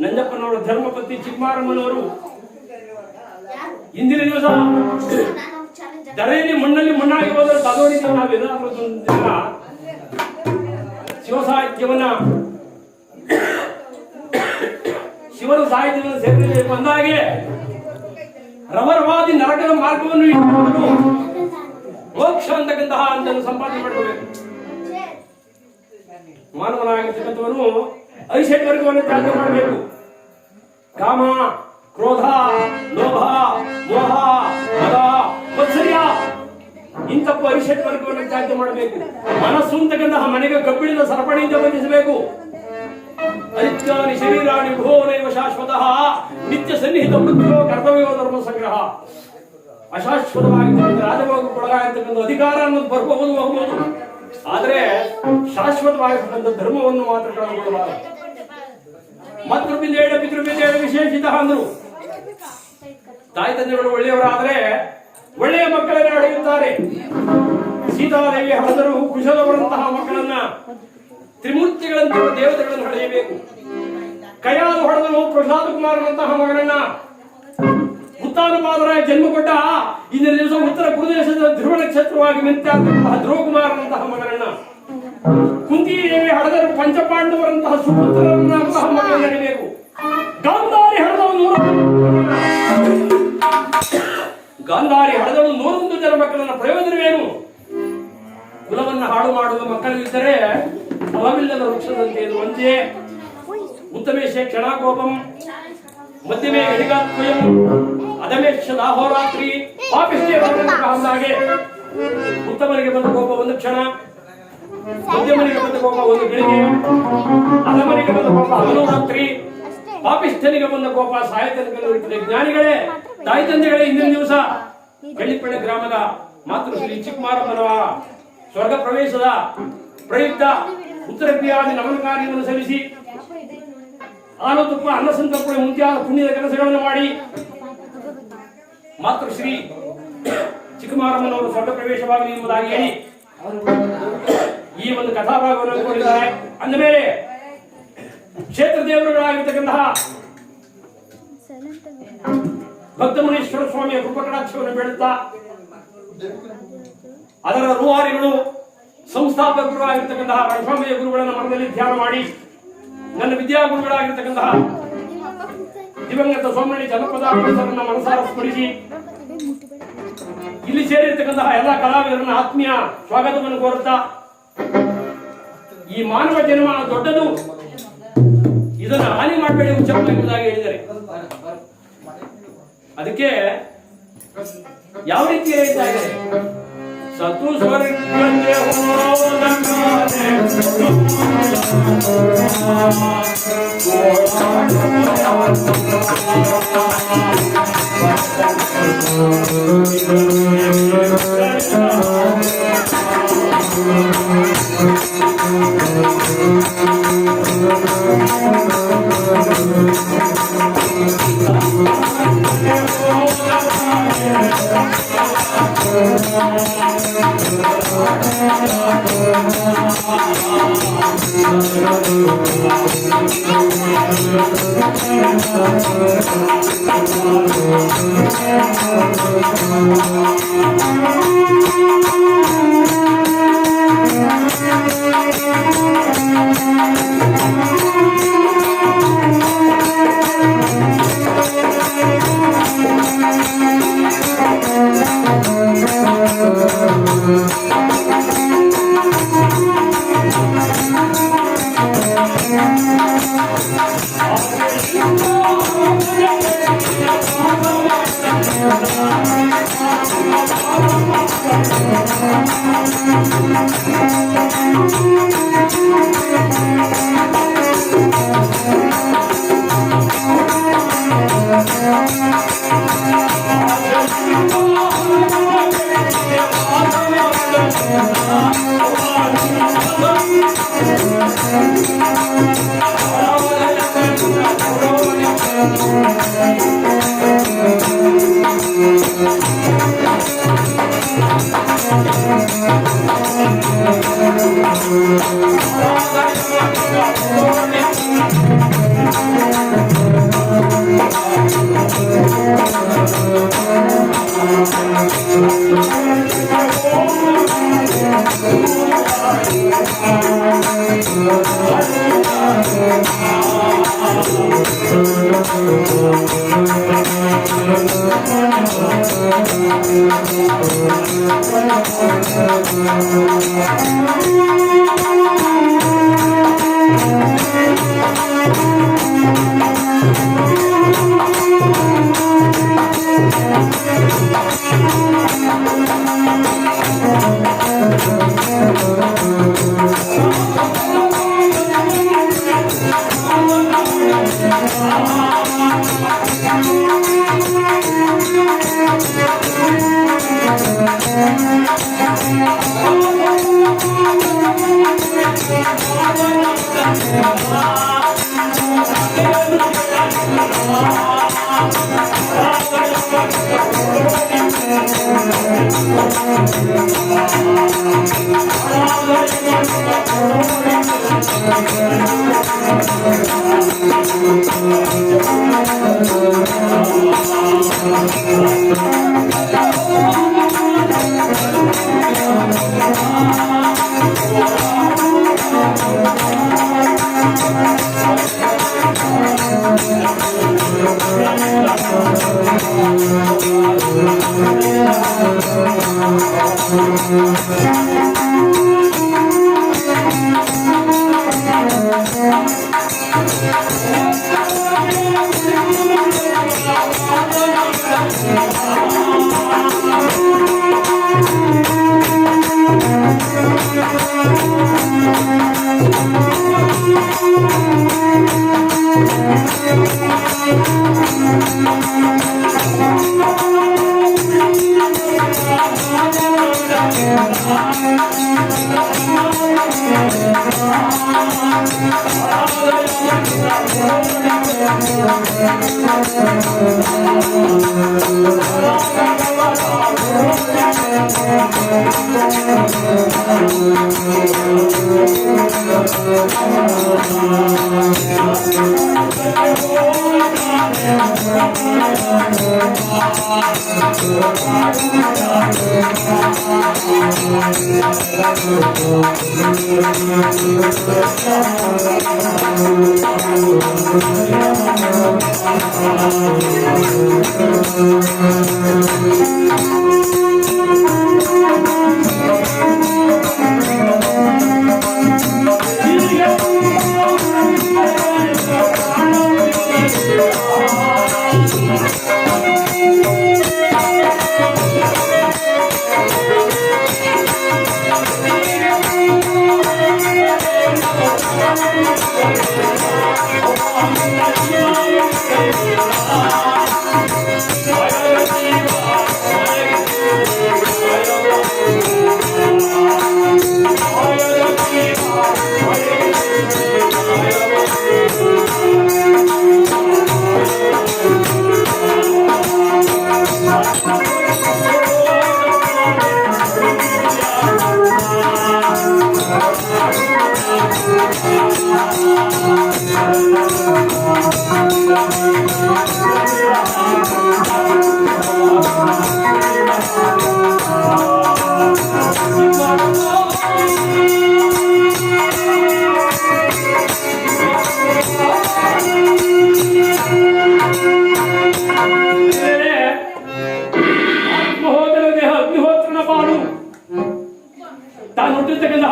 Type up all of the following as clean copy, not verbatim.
ನಂಜಪ್ಪನವರು ಧರ್ಮಪತಿ ಚಿಕ್ಕಮಾರಮ್ಮನವರು ಇಂದಿನ ದಿವಸ ಧರೆಯಲ್ಲಿ ಮಣ್ಣಲ್ಲಿ ಮಣ್ಣಾಗಿ ಹೋದರೆ ಅದೋ ರೀತಿ ನಾವೇನಾದ್ರೂ ದಿನ ಶಿವನ ಸಾಹಿತ್ಯವನ್ನು ಸೇರಿಸಬೇಕು ಅಂದಾಗೆ ರಮರವಾದಿ ನರಕದ ಮಾರ್ಗವನ್ನು ಇಟ್ಟುಕೊಂಡು ಮೋಕ್ಷ ಅಂತಕ್ಕಂತಹ ಅಂತನ್ನು ಸಂಪಾದನೆ ಮಾಡಬೇಕು. ಮಾನವನಾಗಿರ್ತಕ್ಕಂಥವನು ಐಷಡ್ವರ್ಗವನ್ನು ತ್ಯಾಗ ಮಾಡಬೇಕು. ಕಾಮ, ಕ್ರೋಧ, ಲೋಭ, ಮೋಹ, ಮದ, ಮತ್ಸರ್ಯ ಇಂಥ ಐಷಡ್ವರ್ಗವನ್ನು ತ್ಯಾಗ ಮಾಡಬೇಕು. ಮನಸ್ಸು ಅಂತಕ್ಕಂತಹ ಮನೆಗೆ ಕಬ್ಬಿಣದ ಸರಪಣಿಯಿಂದ ಬಂಧಿಸಬೇಕು. ಅನಿತ್ಯಾನಿ ಶರೀರಾಣಿ ಭುವನೈವ ಶಾಶ್ವತಃ ನಿತ್ಯ ಸನ್ನಿಹಿತ ಮೃತ್ಯು ಕರ್ತವ್ಯ ಧರ್ಮ ಸಂಗ್ರಹ. ಅಶಾಶ್ವತವಾಗಿರ್ತಕ್ಕಂಥ ರಾಜಭೋಗಕ್ಕೊಳಗಾಗಿರ್ತಕ್ಕಂಥ ಅಧಿಕಾರ ಅನ್ನೋದು ಬರಬಹುದು ಹೋಗಬಹುದು, ಆದರೆ ಶಾಶ್ವತವಾಗಿರ್ತಕ್ಕಂಥ ಧರ್ಮವನ್ನು ಮಾತ್ರ ಕಳೆದುಕೊಳ್ಳಬಾರದು. ಮಾತೃಪಿಂದೇಡ ಪಿತೃಪಿಂದೇಡ ವಿಶೇಷಿತ ಅಂದ್ರು. ತಾಯಿ ತಂದೆಗಳು ಒಳ್ಳೆಯವರಾದರೆ ಒಳ್ಳೆಯ ಮಕ್ಕಳನ್ನು ಹಡೆಯುತ್ತಾರೆ. ಸೀತಾದೇವಿ ಹಳದರು ಕುಶಲವರಂತಹ ಮಕ್ಕಳನ್ನ, ತ್ರಿಮೂರ್ತಿಗಳಂತಹ ದೇವತೆಗಳನ್ನು ಹಡೆಯಬೇಕು. ಕೈಯಾಲು ಹೊಡೆದರು ಪ್ರಸಾದ ಕುಮಾರನಂತಹ ಮಗನನ್ನ, ಉತ್ತಾನಪಾದರಾಯ ಜನ್ಮ ಕೊಟ್ಟ ಇಂದಿನ ದಿವಸ ಉತ್ತರ ಪ್ರದೇಶದ ಧ್ರುವ ನಕ್ಷತ್ರವಾಗಿ ಮಿಂಚಾದಂತಹ ಧ್ರುವ ಕುಮಾರನಂತಹ ಮಗನನ್ನ, ಕುಂತಿದೇವಿ ಹಡೆದರು ಪಂಚಪಾಂಡವರಂತಹ ಸುಪುತ್ರರಂತಹ ಮಗನನ್ನು ಹಡೆಯಬೇಕು. ಗಾಂಧಾರಿ ಹಡೆದಳು 101 ಜನ ಮಕ್ಕಳನ್ನ. ಪ್ರಯೋಜನವೇನು? ಕುಲವನ್ನ ಜೀವನವನ್ನು ಹಾಳು ಮಾಡುವ ಮಕ್ಕಳಿದ್ದರೆ ಫಲವಿಲ್ಲದ ವೃಕ್ಷದಂತೆ ಇದು ಒಂದೇ. ಉತ್ತಮೇಶ ಕ್ಷಣಾಕೋಪಂ ಮಧ್ಯಮೇ ಗಡಿಗಾತ್ಮಯಂ ಅಧಮೇಶ ದಾಹೋರಾತ್ರಿ ಪಾಪಿಷ್ಟೇ ಅಂದಾಗೆ ಉತ್ತಮನಿಗೆ ಬಂದ ಕೋಪ ಒಂದು ಕ್ಷಣ, ಮಧ್ಯಮನಿಗೆ ಬಂದ ಕೋಪ ಒಂದು ಗಳಿಗೆ, ಅಧಮನಿಗೆ ಬಂದ ಕೋಪ ಹಗಲು ರಾತ್ರಿ, ಪಾಪಿಷ್ಠನಿಗೆ ಬಂದ ಕೋಪ ಸಾಯತನಿಗೆ. ಜ್ಞಾನಿಗಳೇ, ತಾಯಿ ತಂದೆಗಳೇ, ಇಂದಿನ ದಿವಸ ಬೆಳ್ಳಿಪಳ್ಳಿ ಗ್ರಾಮದ ಮಾತೃಶ್ರೀ ಚಿಕ್ಕಮಾರಮ್ಮನವ ಸ್ವರ್ಗ ಪ್ರವೇಶದ ಪ್ರಯುಕ್ತ ಉತ್ತರ ಕ್ರಿಯಾದಿ ನಮನ ಕಾರ್ಯವನ್ನು ಸಲ್ಲಿಸಿ ಹಾಲು ತುಪ್ಪ ಅನ್ನ ಸಂತರ್ಪಣೆ ಮುಂತಾದ ಪುಣ್ಯದ ಕೆಲಸಗಳನ್ನು ಮಾಡಿ ಮಾತೃಶ್ರೀ ಚಿಕ್ಕಮಾರಮ್ಮನವರು ಸ್ವರ್ಗ ಪ್ರವೇಶವಾಗಲಿ ಎಂಬುದಾಗಿ ಹೇಳಿ ಈ ಒಂದು ಕಥಾಭಾಗವನ್ನು ಅಂದುಕೊಂಡಿದ್ದಾರೆ. ಅಂದ ಮೇಲೆ ಕ್ಷೇತ್ರ ದೇವರುಗಳಾಗಿರ್ತಕ್ಕಂತಹ ಭಕ್ತಮುನೀಶ್ವರ ಸ್ವಾಮಿಯ ಕೃಪಕಟಾಕ್ಷವನ್ನು ಬೇಡುತ್ತಾ ಅದರ ರೂವಾರಿಗಳು ಸಂಸ್ಥಾಪಕರು ಆಗಿರ್ತಕ್ಕಂತಹ ರಣಸ್ವಾಮಿಯ ಗುರುಗಳನ್ನು ಮನದಲ್ಲಿ ಧ್ಯಾನ ಮಾಡಿ ನನ್ನ ವಿದ್ಯಾಗುರುಗಳಾಗಿರ್ತಕ್ಕಂತಹ ದಿವಂಗತ ಸೋಮನಳ್ಳಿ ಜನಪದಾರನ್ನ ಮನಸಾರ ಸ್ಮರಿಸಿ ಇಲ್ಲಿ ಸೇರಿರ್ತಕ್ಕಂತಹ ಎಲ್ಲ ಕಲಾವಿದರನ್ನ ಆತ್ಮೀಯ ಸ್ವಾಗತವನ್ನು ಕೋರುತ್ತಾ ಈ ಮಾನವ ಜನ್ಮ ದೊಡ್ಡದು, ಇದನ್ನು ಹಾನಿ ಮಾಡಬೇಡಿ ಉಚ್ಚಪ್ಪ ಎಂಬುದಾಗಿ ಹೇಳಿದ್ದಾರೆ. ಅದಕ್ಕೆ ಯಾವ ರೀತಿ ಹೇಳ್ತಾ ಇದ್ದಾರೆ? ಸತು ಸ್ವರ್ಗಕ್ಕೆ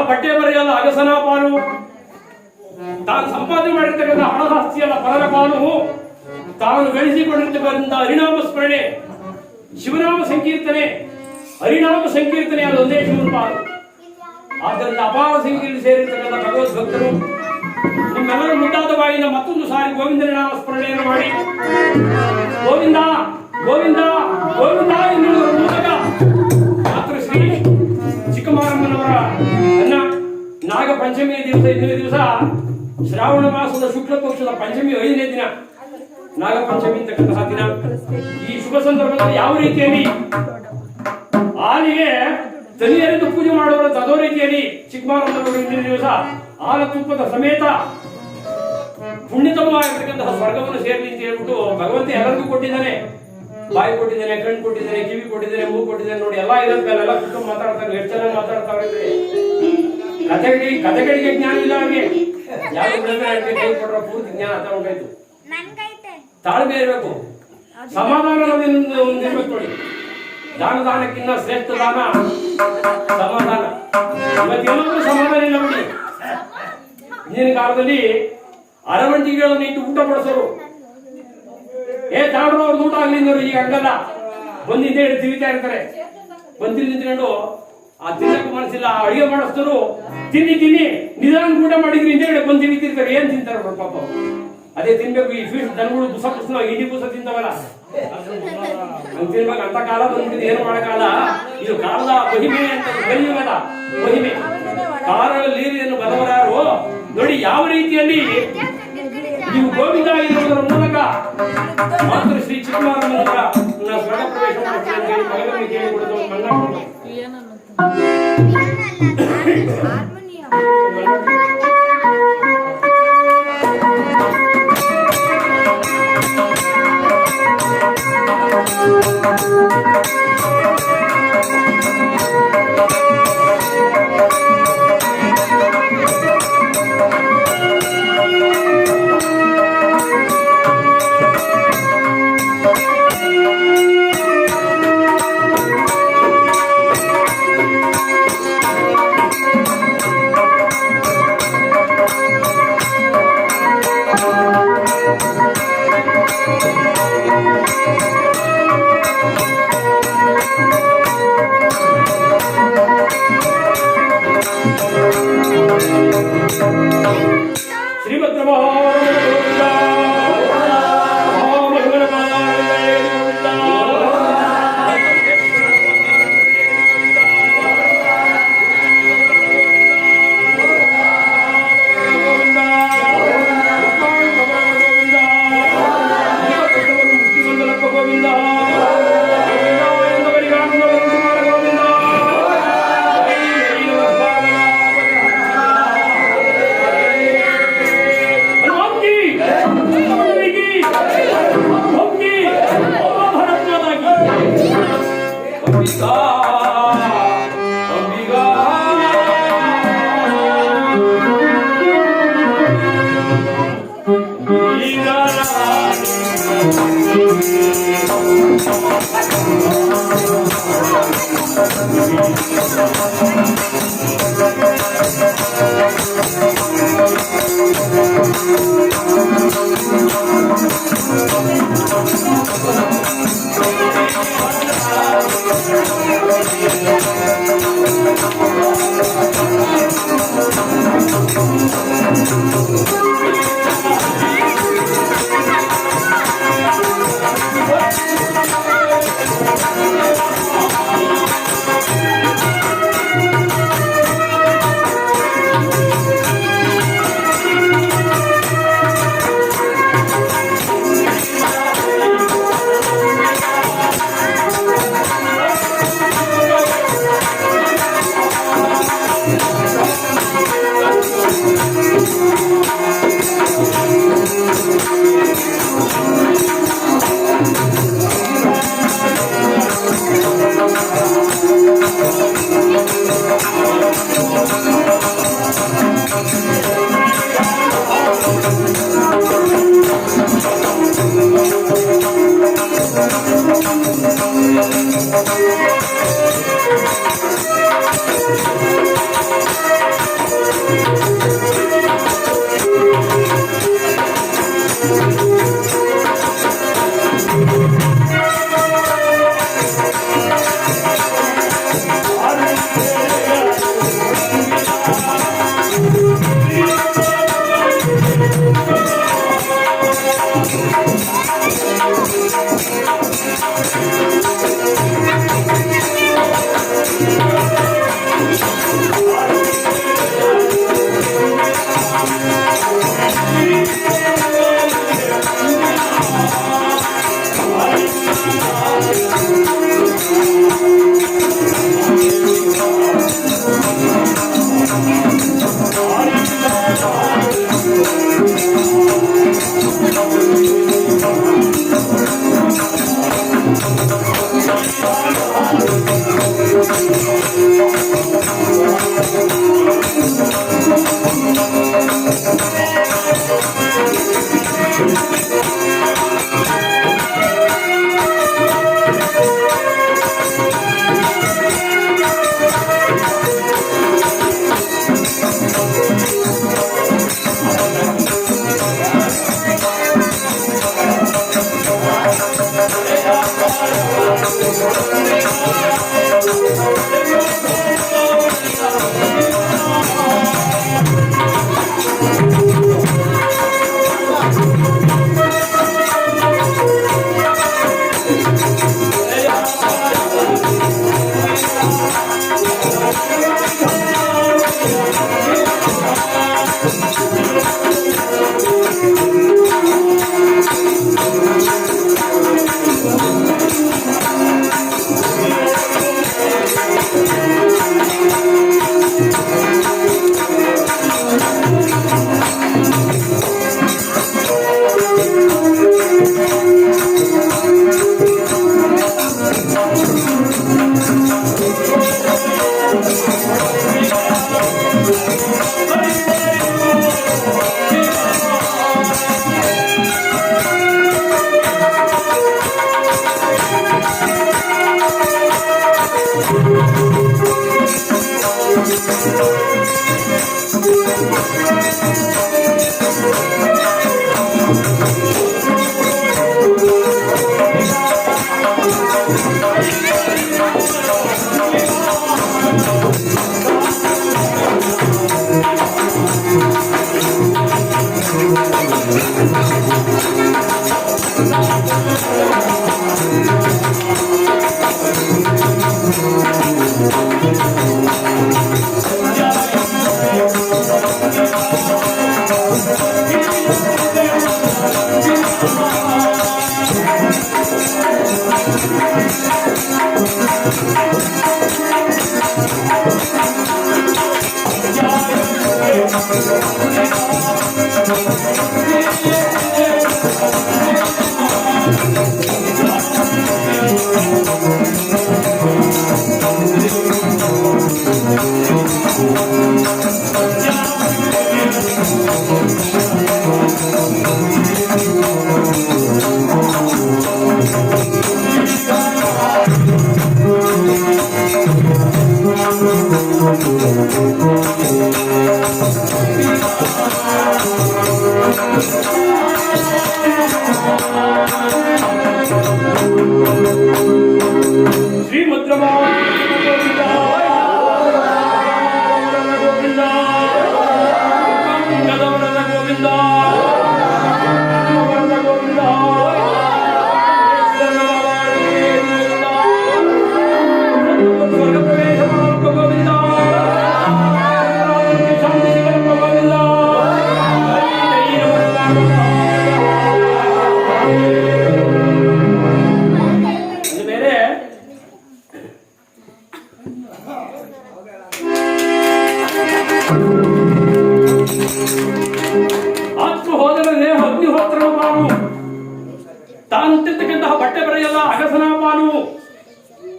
ಬಟ್ಟೆ ಬರೆಯಲ್ಲ ಅಗಸನ ಪಾಲು, ತಾನು ಸಂಪಾದನೆ ಮಾಡಿರ್ತಕ್ಕಂಥ ಹಣದಾಸ್ತಿಯಲ್ಲ ಪರರ ಪಾಲು, ತಾನು ಗಳಿಸಿಕೊಂಡಿರ್ತಕ್ಕಂಥ ಹರಿನಾಮ ಸ್ಮರಣೆ, ಶಿವನಾಮ ಸಂಕೀರ್ತನೆ, ಹರಿನಾಮ ಸಂಕೀರ್ತನೆ ಅದೊಂದೇ ಶಿವನ ಪಾಲು. ಆದ್ದರಿಂದ ಅಪಾರ ಸಂಖ್ಯೆಯಲ್ಲಿ ಸೇರಿರ್ತಕ್ಕಂಥ ಭಗವದ್ ಭಕ್ತರು ನಿಮ್ಮೆಲ್ಲರ ಮುಂದಾದ ಬಾಯಿನ ಮತ್ತೊಂದು ಸಾರಿ ಗೋವಿಂದನ ನಾಮ ಸ್ಮರಣೆಯನ್ನು ಮಾಡಿ ಗೋವಿಂದ ಗೋವಿಂದ ಗೋವಿಂದ ಎನ್ನುವುದರ ಮೂಲಕ ಮಾತೃ ಶ್ರೀ ಚಿಕ್ಕಮಾರಮ್ಮನವರ ಅನ್ನ ನಾಗ ಪಂಚಮಿಯ ದಿವಸ, ಇಂದಿನ ದಿವಸ ಶ್ರಾವಣ ಮಾಸದ ಶುಕ್ಲ ಪಕ್ಷದ ಪಂಚಮಿ 5ನೇ ದಿನ, ನಾಗ ಪಂಚಮಿ ಅಂತಕ್ಕಂತಹ ದಿನ. ಈ ಶುಭ ಸಂದರ್ಭದಲ್ಲಿ ಯಾವ ರೀತಿಯಲ್ಲಿ ಹಾಲಿಗೆ ತನಿಯರಿಂದ ಪೂಜೆ ಮಾಡುವಂತ ಅದೋ ರೀತಿಯಲ್ಲಿ ಚಿಕ್ಕಮಾರಮ್ಮನವರು ಇಂದಿನ ದಿವಸ ಹಾಲ ತುಪ್ಪದ ಸಮೇತ ಪುಣ್ಯತಮವಾಗಿರ್ತಕ್ಕಂತಹ ಸ್ವರ್ಗವನ್ನು ಸೇರಲಿ ಅಂತ ಹೇಳ್ಬಿಟ್ಟು ಭಗವಂತ ಎಲ್ಲರಿಗೂ ಕೊಟ್ಟಿದ್ದಾನೆ. ಬಾಯಿ ಕೊಟ್ಟಿದ್ದಾನೆ, ಕಣ್ಣು ಕೊಟ್ಟಿದ್ದಾನೆ, ಕಿವಿ ಕೊಟ್ಟಿದ್ದಾನೆ, ಮೂಗು ಕೊಟ್ಟಿದ್ದಾನೆ. ನೋಡಿ ಎಲ್ಲ ಇರೋದ್ ಮೇಲೆ ಎಲ್ಲ ಕುಟುಂಬ ಮಾತಾಡ್ತಾರೆ, ಎಷ್ಟು ಚೆನ್ನಾಗಿ ಮಾತಾಡ್ತಾರೆ. ಕಥೆಗಳಿಗೆ ಜ್ಞಾನ ಇಲ್ಲ ಅವ್ರಿಗೆ. ಯಾರು ಕೈ ಕೊಟ್ಟರೆ ಪೂರ್ತಿ ಜ್ಞಾನ ಅರ್ಥ ಉಂಟಾಯ್ತು. ತಾಳ್ಮೆ ಇರಬೇಕು, ಸಮಾಧಾನ ಇರ್ಬೇಕು. ನೋಡಿ, ದಾನಕ್ಕಿಂತ ಶ್ರೇಷ್ಠ ದಾನ ಸಮಾಧಾನ. ಇವತ್ತೆಲ್ಲರೂ ಸಮಾಧಾನ ಇಲ್ಲ ನೋಡಿ. ಹಿಂದಿನ ಕಾಲದಲ್ಲಿ ಅರವಂಟಿಗಳನ್ನು ಇಟ್ಟು ಊಟ ಬಡಿಸೋರು, ತಾಡ್ರು ಅವ್ರದ್ದು ಊಟ ಆಗ್ಲಿ ಅಂದರು. ಈಗ ಹಂಗಲ್ಲ, ಬಂದಿಂದೆ ಹಿಡಿದು ತಿವಿತಾ ಇರ್ತಾರೆ. ಬಂದು ನಿಂತ್ಕೊಂಡು ಆ ತಿನ್ನಕ್ಕೆ ಮನಸ್ಸಿಲ್ಲ, ಅಡಿಗೆ ಮಾಡಿಸ್ತರು ತಿನ್ನಿ ನಿಧಾನ ಊಟ ಮಾಡಿದ್ರೆ ಹಿಂದೆ ಹಿಡಿದು ಬಂದು ತಿಂತಿರ್ತಾರೆ. ಏನ್ ತಿಂತಾರ ಪಾಪ, ಅದೇ ತಿನ್ಬೇಕು. ಈ ಫೀಸ್ ದನಗಳು ಬುಸ ಇಡೀ ಬುಸ ತಿಂತವಲ್ಲ, ಹಂಗ್ ತಿನ್ಬೇಕು. ಅಂತ ಕಾಲ ಬಂದ್ಬಿಟ್ಟಿದೆ, ಏನು ಮಾಡಕ್ಕಾಗಲ್ಲ. ಇದು ಕಾಲದ ಮಹಿಮೆ ಅಂತ ಕಲಿಯುಗದ ಮಹಿಮೆ. ಕಾಲ ನೀರಿಯನ್ನು ಬದವರಾರು ನೋಡಿ ಯಾವ ರೀತಿಯಲ್ಲಿ ನೀವು ಗೋವಿಂದ ಇರುವುದರ ಮೂಲಕ ಮಾತೃ ಶ್ರೀ ಚಿಕ್ಕಮಾರಮ್ಮನವರ ಸ್ವರ್ಗ ಪ್ರವೇಶ ಮಾಡ್ತೀನಿ ಅಂತ ಹೇಳಿ ಮಗನಿಗೆ ಕೇಳಿಕೊಡೋದು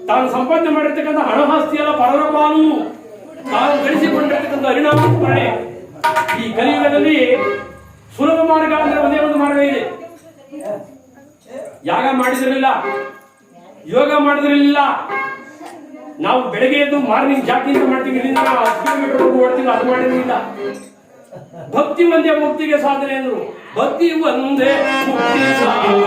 ತಾನು ಸಂಪಾದನೆ ಮಾಡಿರ್ತಕ್ಕಂಥ ಹಣ ಆಸ್ತಿಯಲ್ಲ ಪರರ ಪಾಲು, ತಾನು ಗಳಿಸಿಕೊಂಡಿರ್ತಕ್ಕಂಥ ಹರಿನಾಮ ಸ್ಮರಣೆ. ಈ ಕಲಿಯುಗದಲ್ಲಿ ಸುಲಭ ಮಾರ್ಗ ಅಂದ್ರೆ ಒಂದೇ ಒಂದು ಮಾರ್ಗ ಇದೆ. ಯಾಗ ಮಾಡಿದಿರಲಿಲ್ಲ, ಯೋಗ ಮಾಡಿದಿರಲಿಲ್ಲ, ನಾವು ಬೆಳಗ್ಗೆ ಎದ್ದು ಮಾರ್ನಿಂಗ್ ಜಾಕಿಂಗ್ ಮಾಡ್ತೀವಿ, ಇಲ್ಲಿಂದ 10 ಕಿಲೋಮೀಟರ್ ಓಡ್ತೀವಿ, ಅದು ಮಾಡಿರಲಿಲ್ಲ. ಭಕ್ತಿ ಒಂದೇ ಮುಕ್ತಿಗೆ ಸಾಧನೆ ಅಂದ್ರು. ಭಕ್ತಿ ಒಂದೇ ಮುಕ್ತಿ ಸಾಧನೆ.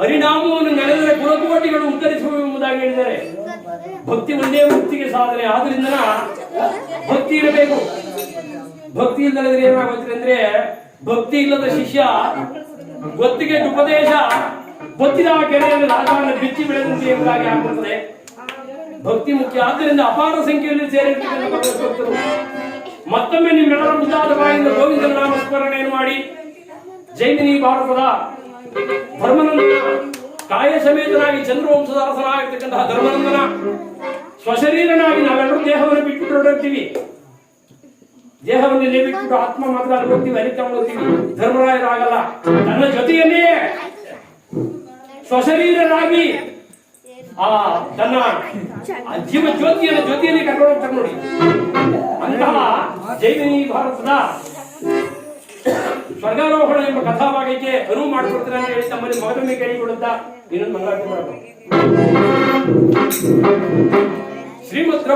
ಹರಿನಾಮವನ್ನು ನಡೆದರೆ ಕುಲಕೋಟಿಗಳು ಉತ್ತರಿಸುವ ಎಂಬುದಾಗಿ ಹೇಳಿದ್ದಾರೆ. ಭಕ್ತಿ ಒಂದೇ ಮುಕ್ತಿಗೆ ಸಾಧನೆ. ಆದ್ರಿಂದ ಭಕ್ತಿ ಇರಬೇಕು. ಭಕ್ತಿ ಇಲ್ಲದ್ರೆ ಏನಾಗುತ್ತೆ ಅಂದ್ರೆ, ಭಕ್ತಿ ಇಲ್ಲದ ಶಿಷ್ಯ ಗೊತ್ತಿಗೆ ಉಪದೇಶ ಗೊತ್ತಿದ ಕೆರೆಯಲ್ಲಿ ರಾಜವನ್ನು ಬಿಚ್ಚಿ ಬೆಳೆದಂತೆ ಎಂಬುದಾಗಿ ಆಗುತ್ತದೆ. ಭಕ್ತಿ ಮುಖ್ಯ. ಆದ್ದರಿಂದ ಅಪಾರ ಸಂಖ್ಯೆಯಲ್ಲಿ ಸೇರಿರ್ತಕ್ಕಂಥ ಭಗವದ್ಭಕ್ತರು ಮತ್ತೊಮ್ಮೆ ನಿಮ್ಮೆಲ್ಲರ ಮುದ್ದಾದ ಬಾಯಿಂದ ಗೋವಿಂದನ ನಾಮ ಸ್ಮರಣೆಯನ್ನು ಮಾಡಿ ಜೈಮಿನಿ ಭಾರತದ ಧರ್ಮನಂದನ ಕಾಯ ಸಮೇತನಾಗಿ ಚಂದ್ರವಂಶದ ಅರಸನಾಗಿರ್ತಕ್ಕಂತಹ ಧರ್ಮನಂದನ ಸ್ವಶರೀರನಾಗಿ ನಾವೆಲ್ಲರೂ ದೇಹವನ್ನು ಬಿಟ್ಬಿಟ್ಟು ಹೊರಡ್ತೀವಿ. ದೇಹವನ್ನೇ ಬಿಟ್ಬಿಟ್ಟು ಆತ್ಮ ಮಾತ್ರ ಅನ್ಕೋತೀವಿ, ಅರಿತಂಬೋತೀವಿ. ಧರ್ಮರಾಯರಾಗಲ್ಲ. ತನ್ನ ಜೊತೆಯನ್ನೇ ಸ್ವಶರೀರನಾಗಿ ತನ್ನ ಜೀವ ಜ್ಯೋತಿಯಲ್ಲಿ ಕರ್ಕೊಂಡು ಹೋಗ್ತಾರೆ ನೋಡಿ. ಅಂತಹ ಜೈಮಿನಿ ಭಾರತದ ಸ್ವರ್ಗಾರೋಹಣ ಎಂಬ ಕಥಾಭಾಗಕ್ಕೆ ಅನುವು ಮಾಡಿಕೊಡ್ತಾರೆ ಅಂತ ಹೇಳಿ ತಮ್ಮಲ್ಲಿ ಮಗದೊಮ್ಮೆ ಕೇಳಿಕೊಡುತ್ತಾ ಇನ್ನೊಂದು ಮಂಗಳಾರತಿ ಮಾಡಬೇಕು. ಶ್ರೀಮದ್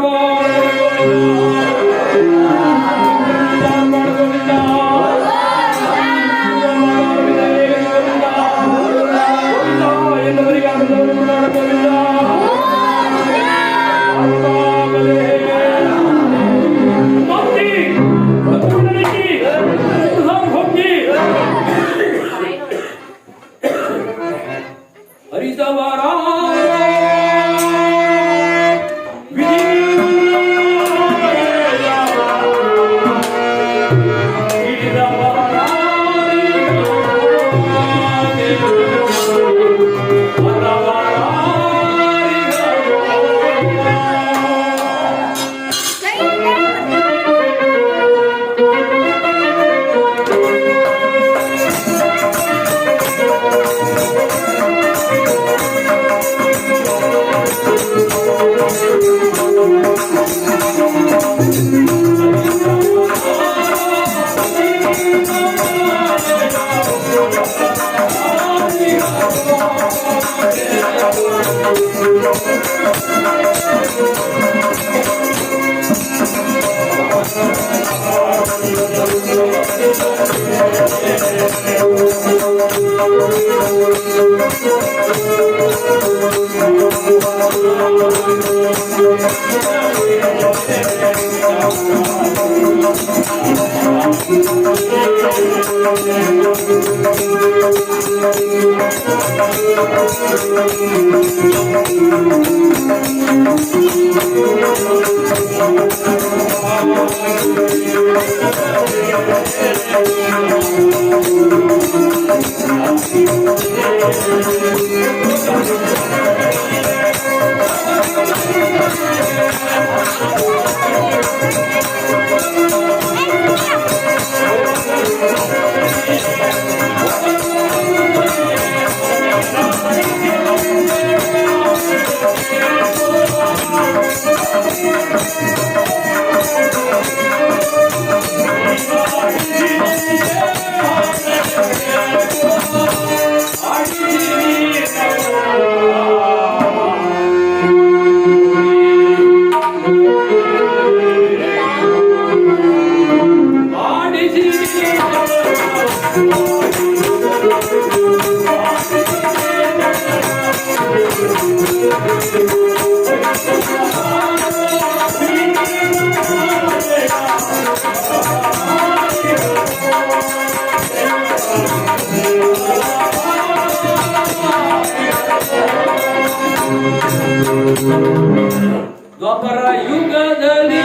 ದ್ವಾಪರ ಯುಗದಲ್ಲಿ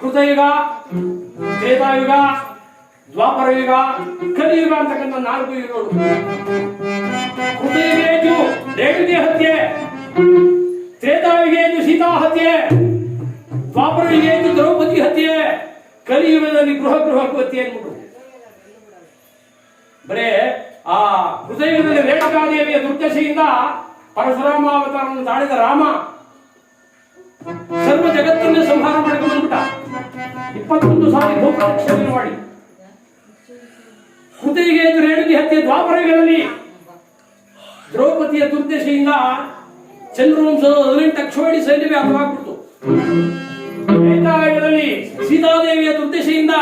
ಕೃತಯುಗ, ತ್ರೇತಾಯುಗ, ದ್ವಾಪರ ಯುಗ, ಕಲಿಯುಗ ಅಂತಕ್ಕಂಥ 4 ಯುಗಗಳು. ಕೃತಯುಗ ಇದು ರೇಣುಕೆ ಹತ್ಯೆ, ತ್ರೇತಾಯುಗ ಇದು ಸೀತಾ ಹತ್ಯೆ, ದ್ವಾಪರ ಯುಗ ಇದು ದ್ರೌಪದಿ ಹತ್ಯೆ, ಕಲಿಯುಗದಲ್ಲಿ ಗೃಹ ಹತ್ಯೆ ಅನ್ಬಿಟ್ಟು. ಬರೇ ಆ ಕೃತಯುಗದಲ್ಲಿ ರೇಣುಕಾದೇವಿಯ ದುರ್ದಶೆಯಿಂದ ಪರಶುರಾಮ ಅವತಾರವನ್ನು ತಾಳಿದ ರಾಮ ಸರ್ವ ಜಗತ್ತನ್ನೇ ಸಂಹಾರ ಮಾಡಿಕೊಂಡು ಬಂದ್ಬಿಟ್ಟ. 21 ಸಾರಿ ಗೋಪ್ರದಕ್ಷಿಣೆ ಮಾಡಿ. ಕೃತಯುಗ ಇದು ರೇಣುಕಿ ಹತ್ಯೆ. ದ್ವಾಪರ ಯುಗದಲ್ಲಿ ದ್ರೌಪದಿಯ ದುರ್ದಶೆಯಿಂದ ಚಂದ್ರವಂಶದ 18 ಅಕ್ಷೋಹಿಣಿ ಸೈನ್ಯವೇ ಹತವಾಗ್ಬಿಡ್ತು. ತ್ರೇತಾಯುಗದಲ್ಲಿ ಸೀತಾದೇವಿಯ ದುರ್ದಶೆಯಿಂದ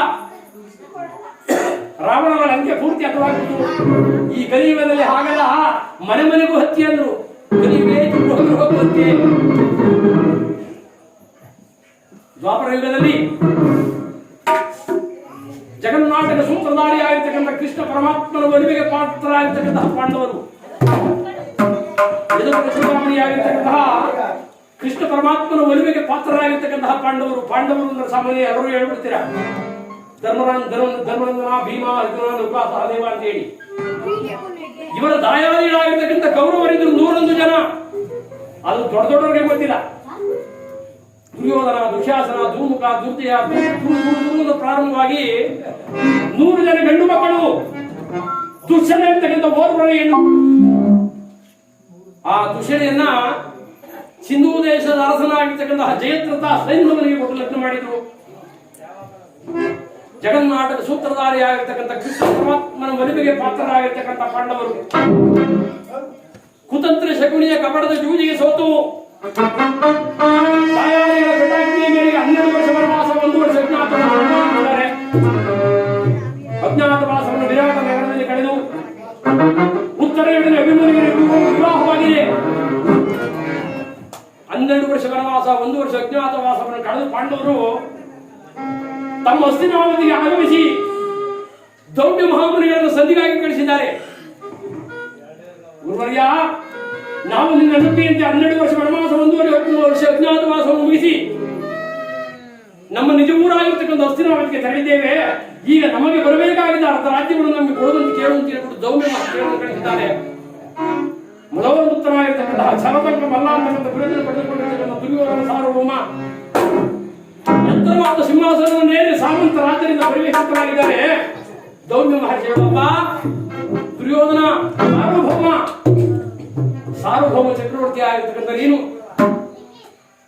ರಾವಣನ ಲಂಕೆ ಪೂರ್ತಿ ಹತವಾಗ್ಬಿಟ್ಟು. ಈ ಕಲಿಯುಗದಲ್ಲಿ ಹಾಗಲ್ಲ, ಮನೆ ಮನೆಗೂ ಹತ್ಯೆ ಅಂದ್ರು. ಕಲಿಯುಗ ಹತ್ಯೆ. ದ್ವಾಪರ ಯುಗದಲ್ಲಿ ಜಗನ್ನಾಟಕ ಸೂತ್ರಧಾರಿ ಆಗಿರ್ತಕ್ಕಂಥ ಕೃಷ್ಣ ಪರಮಾತ್ಮನ ಒಲಿಮೆಗೆ ಪಾತ್ರರಾಗಿರ್ತಕ್ಕಂತಹ ಪಾಂಡವರು, ಆಗಿರ್ತಕ್ಕಂತಹ ಕೃಷ್ಣ ಪರಮಾತ್ಮನ ಒಲಿಮೆಗೆ ಪಾತ್ರರಾಗಿರ್ತಕ್ಕಂತಹ ಪಾಂಡವರು ಅಂದ್ರೆ ಸಾಮಾನ್ಯ ಎಲ್ಲರೂ ಹೇಳ್ಬಿಡ್ತೀರಾ, ಧರ್ಮನಂದನ, ಭೀಮ, ಅರ್ಜುನ, ನೃಪ, ಸಹದೇವ ಅಂತ ಹೇಳಿ. ಇವರ ದಾಯಾದಿಗಳಾಗಿರ್ತಕ್ಕಂಥ ಕೌರವರಿದ್ರು 101 ಜನ. ಅದು ದೊಡ್ಡವರಿಗೆ ಗೊತ್ತಿಲ್ಲ. ದುರ್ಯೋಧನ, ದುಶ್ಯಾಸನ, ಧೂಮುಖ, ದುರ್ಜಯ ಪ್ರಾರಂಭವಾಗಿ 100 ಜನ ಗಂಡು ಮಕ್ಕಳು, ದುಶ್ಯನೆ ಅಂತಕ್ಕಂಥ ಓರ್ವರ ಹೆಣ್ಣು. ಆ ದುಶ್ಯನೆಯನ್ನ ಸಿಂಧೂ ದೇಶದ ಅರಸನಾಗಿರ್ತಕ್ಕಂತಹ ಜಯದ್ರಥ ಸೈನ್ಯವನಿಗೆ ಕೊಟ್ಟು ಲಗ್ನ ಮಾಡಿದ್ರು. ಜಗನ್ನಾಟಕ ಸೂತ್ರಧಾರಿಯಾಗಿರ್ತಕ್ಕಂಥ ಕೃಷ್ಣ ಪರಮಾತ್ಮನ ಒಲಿಮೆಗೆ ಪಾತ್ರರಾಗಿರ್ತಕ್ಕಂಥ ಪಾಂಡವರು ಕುತಂತ್ರ ಶಕುನಿಯ ಕಪಟದ ಜೂಜಿಗೆ ಸೋತು ತಾಯಾರಿಗಳ ಬೆಟಾಕಿಯ ಮೇರೆಗೆ 12 ವರ್ಷ ವನವಾಸ, 1 ವರ್ಷ ಅಜ್ಞಾತವಾಸವನ್ನು ವಿರಾಟ ನಗರದಲ್ಲಿ ಕಳೆದು ಉತ್ತರ ಯುಗದಲ್ಲಿ ಅಭಿಮನ್ಯುವಿನ ವಿವಾಹವಾಗಿದೆ. 12 ವರ್ಷ ವನವಾಸ, 1 ವರ್ಷ ಅಜ್ಞಾತವಾಸವನ್ನು ಕಳೆದು ಪಾಂಡವರು ತಮ್ಮ ಹಸ್ತಿನಾವತಿಗೆ ಆಗಮಿಸಿ ದೌಮ್ಯ ಮಹಾಮುನಿಗಳನ್ನು ಸಂಧಿಗಾಗಿ ಕಳಿಸಿದ್ದಾರೆ. ಗುರುವರ್ಯ, ನಾವು ನಿನ್ನ ನಂಬಿಕೆಯಂತೆ 12 ವರ್ಷ ವನವಾಸ, 1 ವರ್ಷ ಅಜ್ಞಾತವಾಸವನ್ನು ಮುಗಿಸಿ ನಮ್ಮ ನಿಜ ಊರಾಗಿರ್ತಕ್ಕಂಥ ಹಸ್ತಿನಾವತಿಗೆ ತೆರಳಿದ್ದೇವೆ. ಈಗ ನಮಗೆ ಬರಬೇಕಾಗಿದ್ದ ಅರ್ಧ ರಾಜ್ಯವನ್ನು ನಮಗೆ ಕೊಡುವಂತೆ ಕೇಳುವಂತ ಹೇಳ್ಬಿಟ್ಟು ದೌಮ್ಯ ಮಹಾಮುನಿಗಳನ್ನು ಕಳಿಸಿದ್ದಾರೆ. ಮೊದಲ ಪುತ್ರನಾಗಿರ್ತಕ್ಕಂತಹ ಛಲತಂಕ ಮಲ್ಲ ಅಂತಕ್ಕಂಥ ಬಿರುದನ್ನು ಪಡೆದುಕೊಂಡಿರ್ತಕ್ಕಂಥ ದುರ್ಯೋಧನ ಸಾರ್ವಭೌಮ ಎತ್ತರವಾದ ಸಿಂಹಾಸನವನ್ನೇರಿ ಸಾಮಂತ ರಾಜರಿಂದ ಪರಿವೇಶಿತರಾಗಿದ್ದಾರೆ. ದೌಮ್ಯ ಮಹರ್ಷಿ ಹೇಳುವ ದುರ್ಯೋಧನ ಸಾರ್ವಭೌಮ ಚಕ್ರವರ್ತಿ ಆಗಿರ್ತಕ್ಕಂಥ ನೀನು,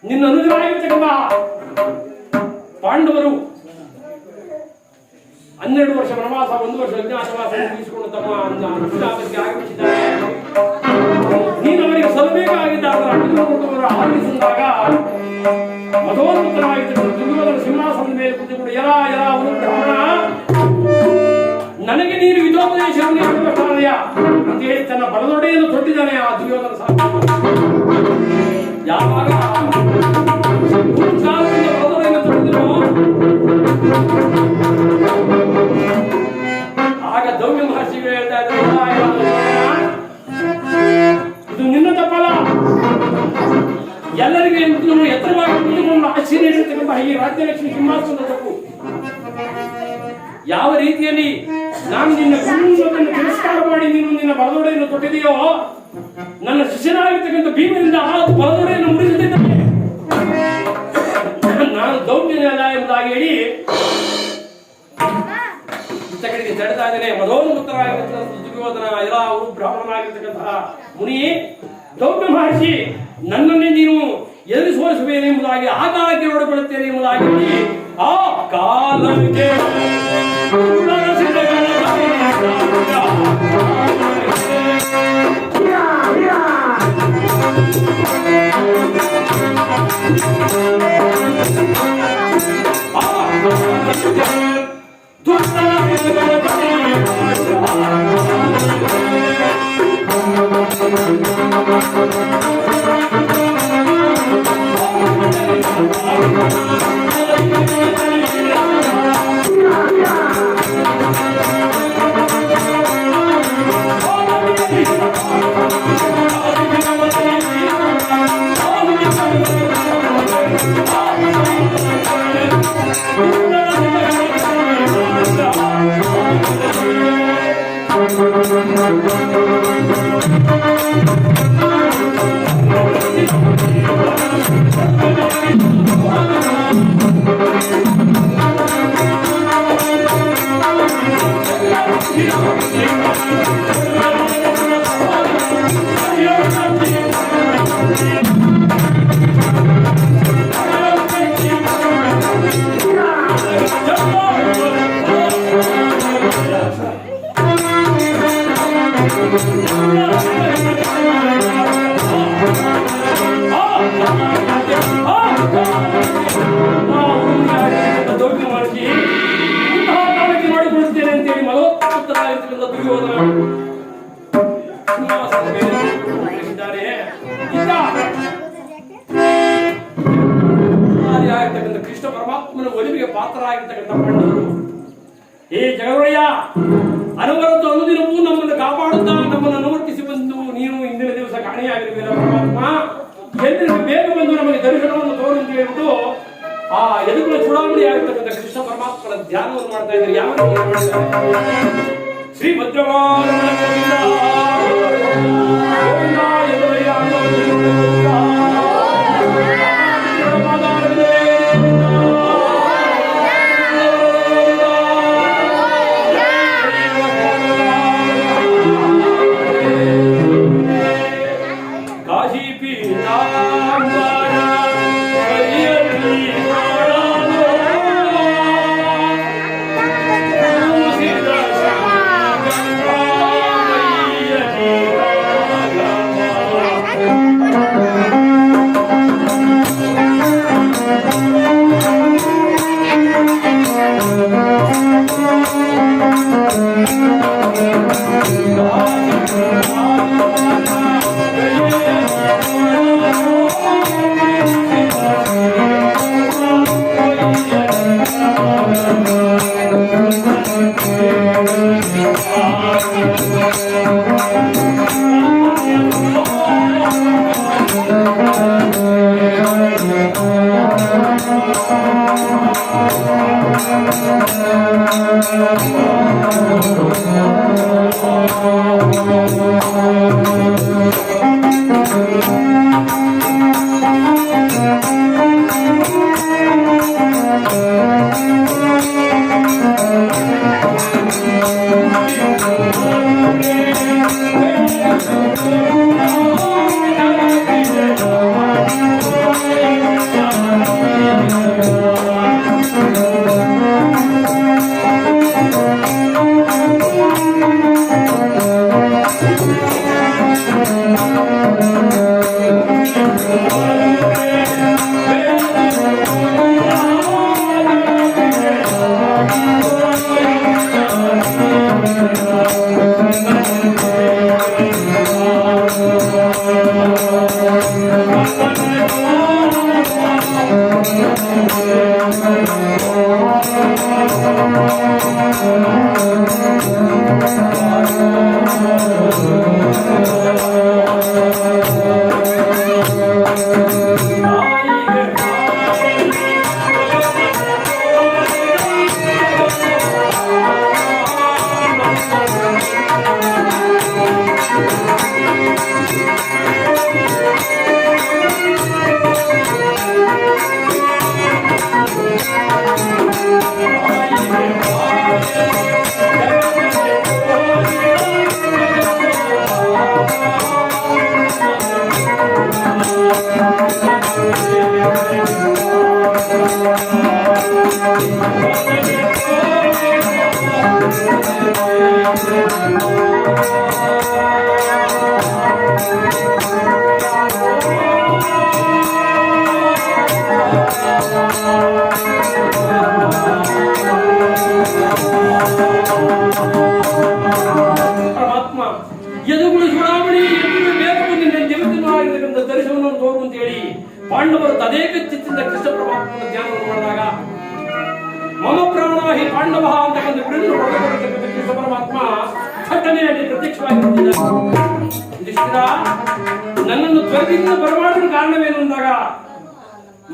ನಿನ್ನ ಅನುಜರಾಗಿರ್ತಕ್ಕಂಥ ಪಾಂಡವರು 12 ವರ್ಷ ವನವಾಸ, 1 ವರ್ಷ ಅಜ್ಞಾತವಾಸ ಮುಗಿಸಿಕೊಂಡು ತಮ್ಮ ಹಸ್ತಿನಾವತಿಗೆ ಆಗಮಿಸಿದ್ದಾರೆ. ನೀನು ಅವರಿಗೆ ಸಲ್ಲಬೇಕಾಗಿದ್ದ ಆರಂಭಿಸಿದಾಗ ಮಧೋನ್ಮುಖನಾಗಿರ್ತಕ್ಕಂಥ ದುರ್ಯೋಧನ ಸಿಂಹಾಸನದ ಮೇಲೆ ಕುಳಿತುಕೊಂಡು ಅವನು ಬ್ರಾಹ್ಮಣ, ನನಗೆ ನೀನು ವಿಧೋಪದೇಶವನ್ನು ಹೇಳಬೇಕಾದೆಯ ಅಂತ ಹೇಳಿ ತನ್ನ ಬಲದೊಡೆಯನ್ನು ತೊಟ್ಟಿದ್ದಾನೆ ಆ ದುರ್ಯೋಧನ ಯಾವಾಗ ಬಲದೊಡೆಯನ್ನು ತೊಟ್ಟಿದ್ರು ಆಗ ದೌಮ್ಯ ಮಹರ್ಷಿಗಳು ಹೇಳ್ತಾ ಇದ್ದಾರೆ, ಇದು ನಿನ್ನ ತಪ್ಪಲ್ಲ, ಎಲ್ಲರಿಗೂ ಎತ್ತರವಾಗಿ ನಿನಗೆಲ್ಲ ಆಶ್ಚರ್ಯ ನೀಡಿರ್ತಕ್ಕಂತಹ ಈ ರಾಜ್ಯಲಕ್ಷ್ಮಿ ಸಿಂಹಾಸನದ ತಪ್ಪು ಯಾವ ರೀತಿಯಲ್ಲಿ ನಾನು ನಿನ್ನ ಗುರುವನ್ನು ತಿರಸ್ಕಾರ ಮಾಡಿ ನೀನು ನಿನ್ನ ಬಲದೊಡೆಯನ್ನು ತೊಟ್ಟಿದೆಯೋ ನನ್ನ ಶಿಷ್ಯನಾಗಿರ್ತಕ್ಕಂಥ ಭೀಮನಿಂದ ಆ ಬಲದೊಡೆಯನ್ನು ಮುರಿದಿದ್ದೇನೆ. ನಾನು ದೌರ್ಜನ್ಯ ಎಂಬುದಾಗಿ ಹೇಳಿ ಇತ್ತ ಕಡೆಗೆ ತಡೆತಾ ಇದ್ದೇನೆ. ಮಧೋನ್ಮುಕ್ತರಾಗಿರ್ತಕ್ಕಂಥ ದುರ್ಯೋಧನ ಎಲ್ಲ ಅವರು ಬ್ರಾಹ್ಮಣನಾಗಿರ್ತಕ್ಕಂತಹ ಮುನಿ ದೌರ್ಯ ಮಾಡಿಸಿ ನನ್ನನ್ನೇ ನೀನು ಎದುರಿಸೋರಿಸಬೇನೆ ಎಂಬುದಾಗಿ ಆಗಾಗ್ಗೆ ಹೊರಬರುತ್ತೇನೆ ಎಂಬುದಾಗಿ ಆ ಕಾಲಕ್ಕೆ ಮಾಡಿಕೊಳ್ಳುತ್ತೇನೆ ಅಂತೇಳಿ ಮಲೋತ್ತರಾಗಿರ್ತಕ್ಕಂಥ ದುರ್ಯೋಧನ ಆಗಿರ್ತಕ್ಕಂಥ ಕೃಷ್ಣ ಪರಮಾತ್ಮನ ಒಲಿವಿಗೆ ಪಾತ್ರರಾಗಿರ್ತಕ್ಕಂಥ ಪಾಂಡವರು ಈ ಜಗದೊಡೆಯ ಅನವರತ್ತು ಅನುದಿನವೂ ನಮ್ಮನ್ನು ಕಾಪಾಡುತ್ತಾ ನಮ್ಮನ್ನು ಅನುವರ್ತಿಸಿ ಬಂದು ನೀನು ಇಂದಿನ ದಿವಸ ಕಾಣೆಯಾಗಿರುವಿರ ಪರಮಾತ್ಮ ಎಂದು ಬೇಗ ಬಂದು ನಮಗೆ ದರ್ಶನವನ್ನು ತೋರು ಅಂತ ಹೇಳ್ಬಿಟ್ಟು ಆ ಎದುಗುಲ ಚೂಡಾವಣಿ ಆಗಿರ್ತಕ್ಕಂಥ ಕೃಷ್ಣ ಪರಮಾತ್ಮನ ಧ್ಯಾನವನ್ನು ಮಾಡ್ತಾ ಇದ್ದಾರೆ. ಯಾವ ರೀತಿ ಮಾಡ್ತಾರೆ? ಶ್ರೀ ಭದ್ರವಾದ ಪರಮಾತ್ಮ ಯದುಗುಳು ಚೂಡಾಮಣಿ ಬೇಕು ನಿನ್ನ ಜಗತ್ತಿನವಾಗಿರತಕ್ಕಂಥ ದರ್ಶನವನ್ನು ತೋರು ಅಂತ ಹೇಳಿ ಪಾಂಡವರು ತದೇಕ ಚಿತ್ತದಿಂದ ಕೃಷ್ಣ ಪರಮಾತ್ಮನ ಧ್ಯಾನವನ್ನು ಮಾಡಿದಾಗ ಮಮ ಪ್ರಾಣ ಹಿ ಪಾಂಡವ ಅಂತಕ್ಕಂಥ ಬಿಡುಗಡೆ ಹೊರತಕ್ಕಂಥ ಕೃಷ್ಣ ಪರಮಾತ್ಮ ಥಟ್ಟನೆ ಅಲ್ಲಿ ಪ್ರತ್ಯಕ್ಷವಾಗಿರುತ್ತಿದ್ದ. ನನ್ನನ್ನು ತ್ವರದಿಂದ ಬರಮಾಡಲು ಕಾರಣವೇನು ಅಂದಾಗ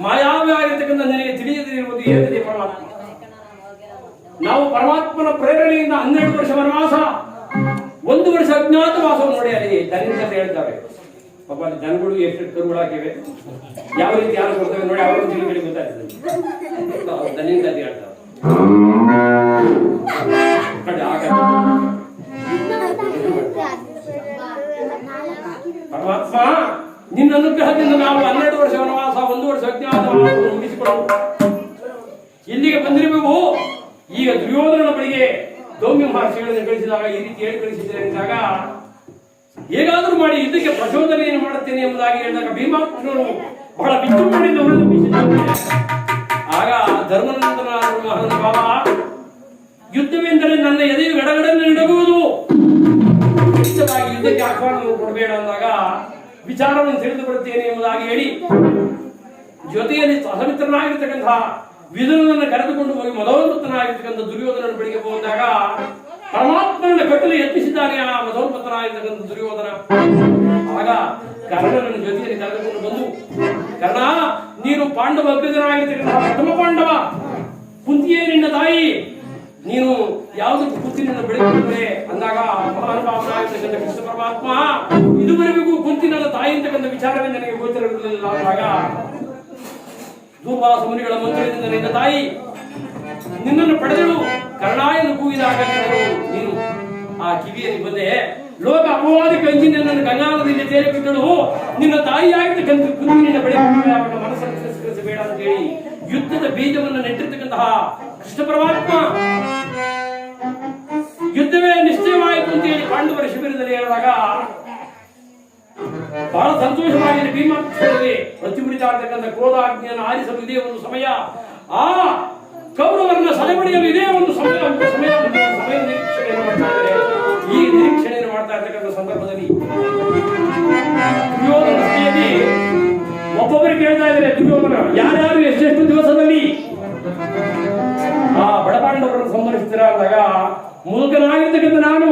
ಮಾಯಾವಿಯಾಗಿರ್ತಕ್ಕಂಥ ನನಗೆ ತಿಳಿಯದಿರುವುದು ಏನಿದೆ ಪರಮಾತ್ಮ. ನಾವು ಪರಮಾತ್ಮನ ಪ್ರೇರಣೆಯಿಂದ 12 ವರ್ಷ ವನವಾಸ, 1 ವರ್ಷ ಅಜ್ಞಾತವಾಸವನ್ನು ನೋಡಿ ಅಲ್ಲಿ ದನಿಂದ ಹೇಳ್ತಾರೆ. ಪಾಪ ಅಲ್ಲಿ ಜನಗಳು ಎಷ್ಟು ಕರುಗಳಾಗಿವೆ, ಯಾವ ರೀತಿ ಯಾರು ಕೊಡ್ತೇವೆ ನೋಡಿ, ಅವರು ತಿಳುವಳಿಕೆ ಗೊತ್ತಾಗ್ತದೆ. ದನಿಂದ ಹೇಳ್ತಾರೆ ಪರಮಾತ್ಮ ನಿನ್ನ ಅನುಗ್ರಹದಿಂದ ನಾವು 12 ವರ್ಷ ವನವಾಸ, 1 ವರ್ಷ ಅಜ್ಞಾತವಾಸವನ್ನು ಮುಗಿಸಿಕೊಂಡು ಇಲ್ಲಿಗೆ ಬಂದಿರಬೇಕು. ಈಗ ದುರ್ಯೋಧನನ ಬಳಿಗೆ ದೌಮ್ಯ ಮಹರ್ಷಿಗಳನ್ನು ಕಳಿಸಿದಾಗ ಈ ರೀತಿ ಹೇಳಿ ಕಳಿಸಿದ್ದೇನೆ ಅಂದಾಗ ಹೇಗಾದರೂ ಮಾಡಿ ಇದಕ್ಕೆ ಪ್ರಚೋದನೆಯನ್ನು ಮಾಡುತ್ತೇನೆ ಎಂಬುದಾಗಿ ಹೇಳಿದಾಗ ಭೀಮಾಕೃಷ್ಣನು ಬಹಳ ವಿಜೃಂಭಣೆಯಿಂದ ಅವರನ್ನು. ಆಗ ಧರ್ಮನಂದನಾದ ಮಹಾನುಭಾವ, ಯುದ್ಧವೆಂದರೆ ನನ್ನ ಎದೆಯು ಗಡಗಡನ್ನು ನಡುಗುವುದು, ಖಚಿತವಾಗಿ ಯುದ್ಧಕ್ಕೆ ಆಹ್ವಾನವನ್ನು ಕೊಡಬೇಡ ಅಂದಾಗ ವಿಚಾರವನ್ನು ತಿಳಿದು ಬರುತ್ತೇನೆ ಎಂಬುದಾಗಿ ಹೇಳಿ ಜೊತೆಯಲ್ಲಿ ಸಹಮಿತ್ರನಾಗಿರ್ತಕ್ಕಂತಹ ವಿದುರನನ್ನು ಕರೆದುಕೊಂಡು ಹೋಗಿ ಮದೋನ್ಮತ್ತನಾಗಿರ್ತಕ್ಕಂಥ ದುರ್ಯೋಧನನ ಬಳಿಗೆ ಹೋದಾಗ ಪರಮಾತ್ಮನನ್ನು ಕಟ್ಟಲು ಯತ್ನಿಸಿದ್ದಾನೆ ಆ ಮದೋನ್ಮತ್ತನಾಗಿರ್ತಕ್ಕಂಥ ದುರ್ಯೋಧನ. ಆಗ ಕರ್ಣನನ್ನು ಜೊತೆಯಲ್ಲಿ ಕರೆದುಕೊಂಡು ಬಂದು, ಕರ್ಣ, ನೀನು ಪಾಂಡವ ಅಗ್ರಜನಾಗಿರ್ತಕ್ಕಂತಹ ಪ್ರಥಮ ಪಾಂಡವ, ಕುಂತಿಯೇ ನಿನ್ನ ತಾಯಿ, ನೀನು ಯಾವುದಕ್ಕೆ ಕುಂತಿ ನಿನ್ನ ಬೆಳೆಯುತ್ತದೆ ಅಂದಾಗ ಮಹಾನುಭಾವನಾಗಿರ್ತಕ್ಕಂಥ ಕೃಷ್ಣ ಪರಮಾತ್ಮ ಇದುವರೆಗೂ ಕುಂತಿ ನನ್ನ ತಾಯಿ ಅಂತಕ್ಕಂಥ ವಿಚಾರವೇ ನನಗೆ ಗೋಚರವಿರಲಿಲ್ಲ. ಅಂದಾಗ ದೂರ್ವಾಸ ಮುನಿಗಳ ಮಂತ್ರದಿಂದ ನಿನ್ನ ತಾಯಿ ನಿನ್ನನ್ನು ಪಡೆದಳು ಕರ್ಣ ಎಂದು ಕೂಗಿದಾಗ ನೀನು ಆ ಕಿವಿಯಲ್ಲಿ ಬಂದೆ. ಲೋಕ ಅಪವಾದಕ್ಕೆ ಅಂಜಿ ನನ್ನನ್ನು ಗಂಗಾನದಲ್ಲಿ ತೇಲಿ ಬಿಟ್ಟಳು. ನಿನ್ನ ತಾಯಿಯಾಗಿರ್ತಕ್ಕಂಥ ಕುಂತಿ ನಿನ್ನ ಬೆಳೆಯುವ ಮನಸ್ಸನ್ನು ತಿರಸ್ಕರಿಸಬೇಡ ಅಂತ ಹೇಳಿ ಯುದ್ಧದ ಬೀಜವನ್ನು ನೆಟ್ಟಿರ್ತಕ್ಕಂತಹ ಕೃಷ್ಣ ಪರಮಾತ್ಮ ಯುದ್ಧವೇ ನಿಶ್ಚಯವಾಯಿತು ಅಂತ ಹೇಳಿ ಪಾಂಡವರ ಶಿಬಿರದಲ್ಲಿ ಹೇಳಿದಾಗ ಬಹಳ ಸಂತೋಷವಾಗಿ ಭೀಮಾಕ್ಷರದಲ್ಲಿ ಪ್ರತಿಬಿಡಿತಾರ್ತಕ್ಕಂಥ ಕ್ರೋಧಾಜ್ಞೆಯನ್ನು ಆರಿಸಲು ಇದೇ ಒಂದು ಸಮಯ, ಆ ಕೌರವರನ್ನ ಸೆಳೆಬಡಿಯಲು ಇದೇ ಒಂದು ಸಮಯ ನಿರೀಕ್ಷಣೆಯನ್ನು ಮಾಡ್ತಾ ಇದ್ದಾರೆ. ಈ ನಿರೀಕ್ಷಣೆಯನ್ನು ಮಾಡ್ತಾ ಇರ್ತಕ್ಕಂಥ ಸಂದರ್ಭದಲ್ಲಿ ದುರ್ಯೋಧನ ಒಬ್ಬೊಬ್ಬರಿಗೆ ಹೇಳ್ತಾ ಇದ್ದಾರೆ, ದುರ್ಯೋಧನ ಯಾರ್ಯಾರು ಎಷ್ಟೆಷ್ಟು ದಿವಸದಲ್ಲಿ ಆ ಬಡಪಾಂಡವರನ್ನು ಸಂಹರಿಸ್ತೀರ ಅಂದಾಗ ಮುದುಕನಾಗಿರ್ತಕ್ಕಂಥ ನಾನು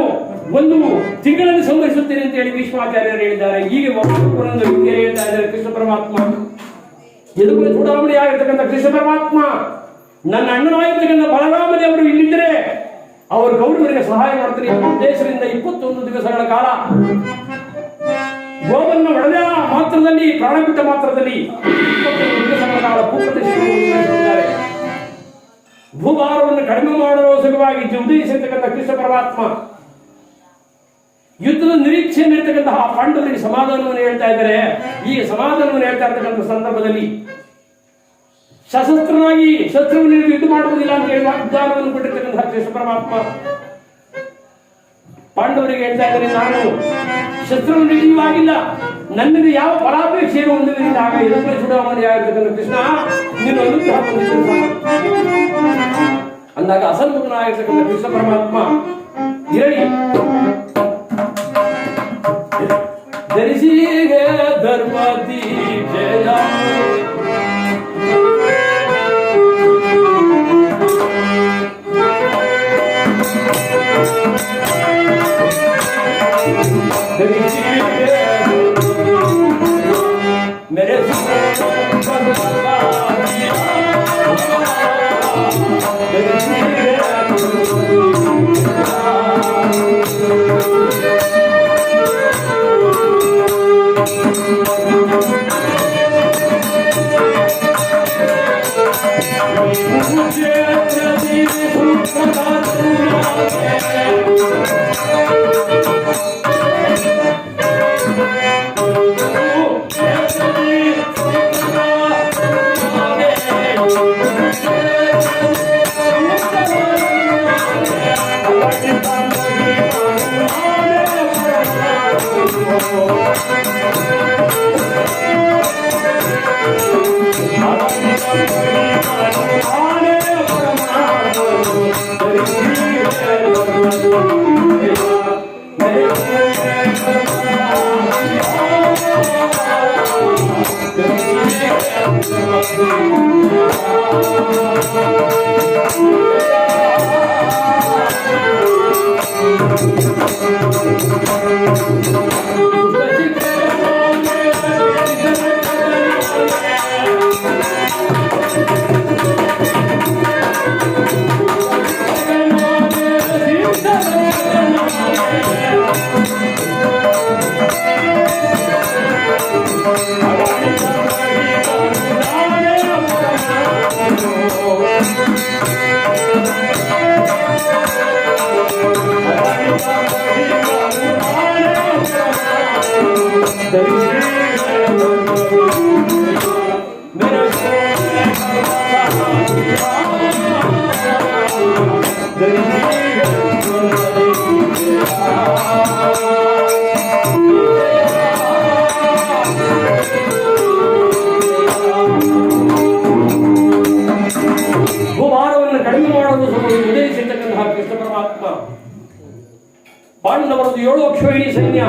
1 ತಿಂಗಳಲ್ಲಿ ಸಂಹರಿಸುತ್ತೇನೆ ಅಂತ ಹೇಳಿ ಭೀಷ್ಮಾಚಾರ್ಯರು ಹೇಳಿದ್ದಾರೆ. ಹೀಗೆ ಒಬ್ಬೊಬ್ಬರನ್ನು ಹೇಳ್ತಾ ಇದ್ದಾರೆ ಕೃಷ್ಣ ಪರಮಾತ್ಮ. ಎದುರು ಚೂಡಾಮಣಿ ಆಗಿರ್ತಕ್ಕಂಥ ಕೃಷ್ಣ ಪರಮಾತ್ಮ ನನ್ನ ಅಣ್ಣನಾಗಿರ್ತಕ್ಕಂಥ ಬಲರಾಮ ದೇವರು ಇಲ್ಲಿದ್ದರೆ ಅವರು ಕೌರವರಿಗೆ ಸಹಾಯ ಮಾಡ್ತಾರೆ ಎಂಬ ಉದ್ದೇಶದಿಂದ 21 ದಿವಸಗಳ ಕಾಲ ಗೋವನ್ನು ಹೊಡೆದ ಮಾತ್ರದಲ್ಲಿ, ಪ್ರಾಣ ಬಿಟ್ಟ ಮಾತ್ರದಲ್ಲಿ 21 ದಿವಸಗಳ ಕಾಲ ಭೂಪ್ರದೇಶಿದ್ದಾರೆ. ಭೂಭಾರವನ್ನು ಕಡಿಮೆ ಮಾಡುವ ಸಲುವಾಗಿ ಉದಯಿಸಿರ್ತಕ್ಕಂಥ ಕೃಷ್ಣ ಪರಮಾತ್ಮ ಯುದ್ಧದ ನಿರೀಕ್ಷೆಯಲ್ಲಿರ್ತಕ್ಕಂತಹ ಪಾಂಡವರಿಗೆ ಸಮಾಧಾನವನ್ನು ಹೇಳ್ತಾ ಇದ್ದಾರೆ. ಈ ಸಮಾಧಾನವನ್ನು ಹೇಳ್ತಾ ಇರ್ತಕ್ಕಂಥ ಸಂದರ್ಭದಲ್ಲಿ ಸಶಸ್ತ್ರನಾಗಿ ಶತ್ರುವನ್ನು ಯುದ್ಧ ಮಾಡುವುದಿಲ್ಲ ಅಂತ ಹೇಳಿ ವಾಗ್ದಾನವನ್ನು ಕೊಟ್ಟಿರ್ತಕ್ಕಂತಹ ಕೃಷ್ಣ ಪರಮಾತ್ಮ ಪಾಂಡವರಿಗೆ ಹೇಳ್ತಾ ಇದ್ದಾರೆ, ನಾನು ಶತ್ರುವನ್ನು ಹಿಡಿಯುವಾಗಿಲ್ಲ, ನನ್ನಲ್ಲಿ ಯಾವ ಫಲಾಪೇಕ್ಷೆಯನ್ನು ಹೊಂದುವುದಿಲ್ಲ. ಆಗ ಎದುರು ಚೂಡಾಮಣಿ ಆಗಿರ್ತಕ್ಕಂಥ ಕೃಷ್ಣ ನೀನು ಅನುಗ್ರಹ ಹೊಂದಿದ್ದು ಅಂದಾಗ ಅಸನ್ಮುಖನಾಗಿರ್ತಕ್ಕಂಥ ಕೃಷ್ಣ ಪರಮಾತ್ಮ ಹೇಳಿ ಧರಿಸಿಗೆ ಧರ್ಮ ದೀಕ್ಷೆಯ मेरे ಭೂಭಾರವನ್ನು ಕಡಿಮೆ ಮಾಡಲು ಉದಯಿಸಿರ್ತಕ್ಕಂತಹ ಕೃಷ್ಣ ಪರಮಾತ್ಮ ಪಾಂಡವರದು 7 ಅಕ್ಷೋಹಿಣಿ ಸೈನ್ಯ,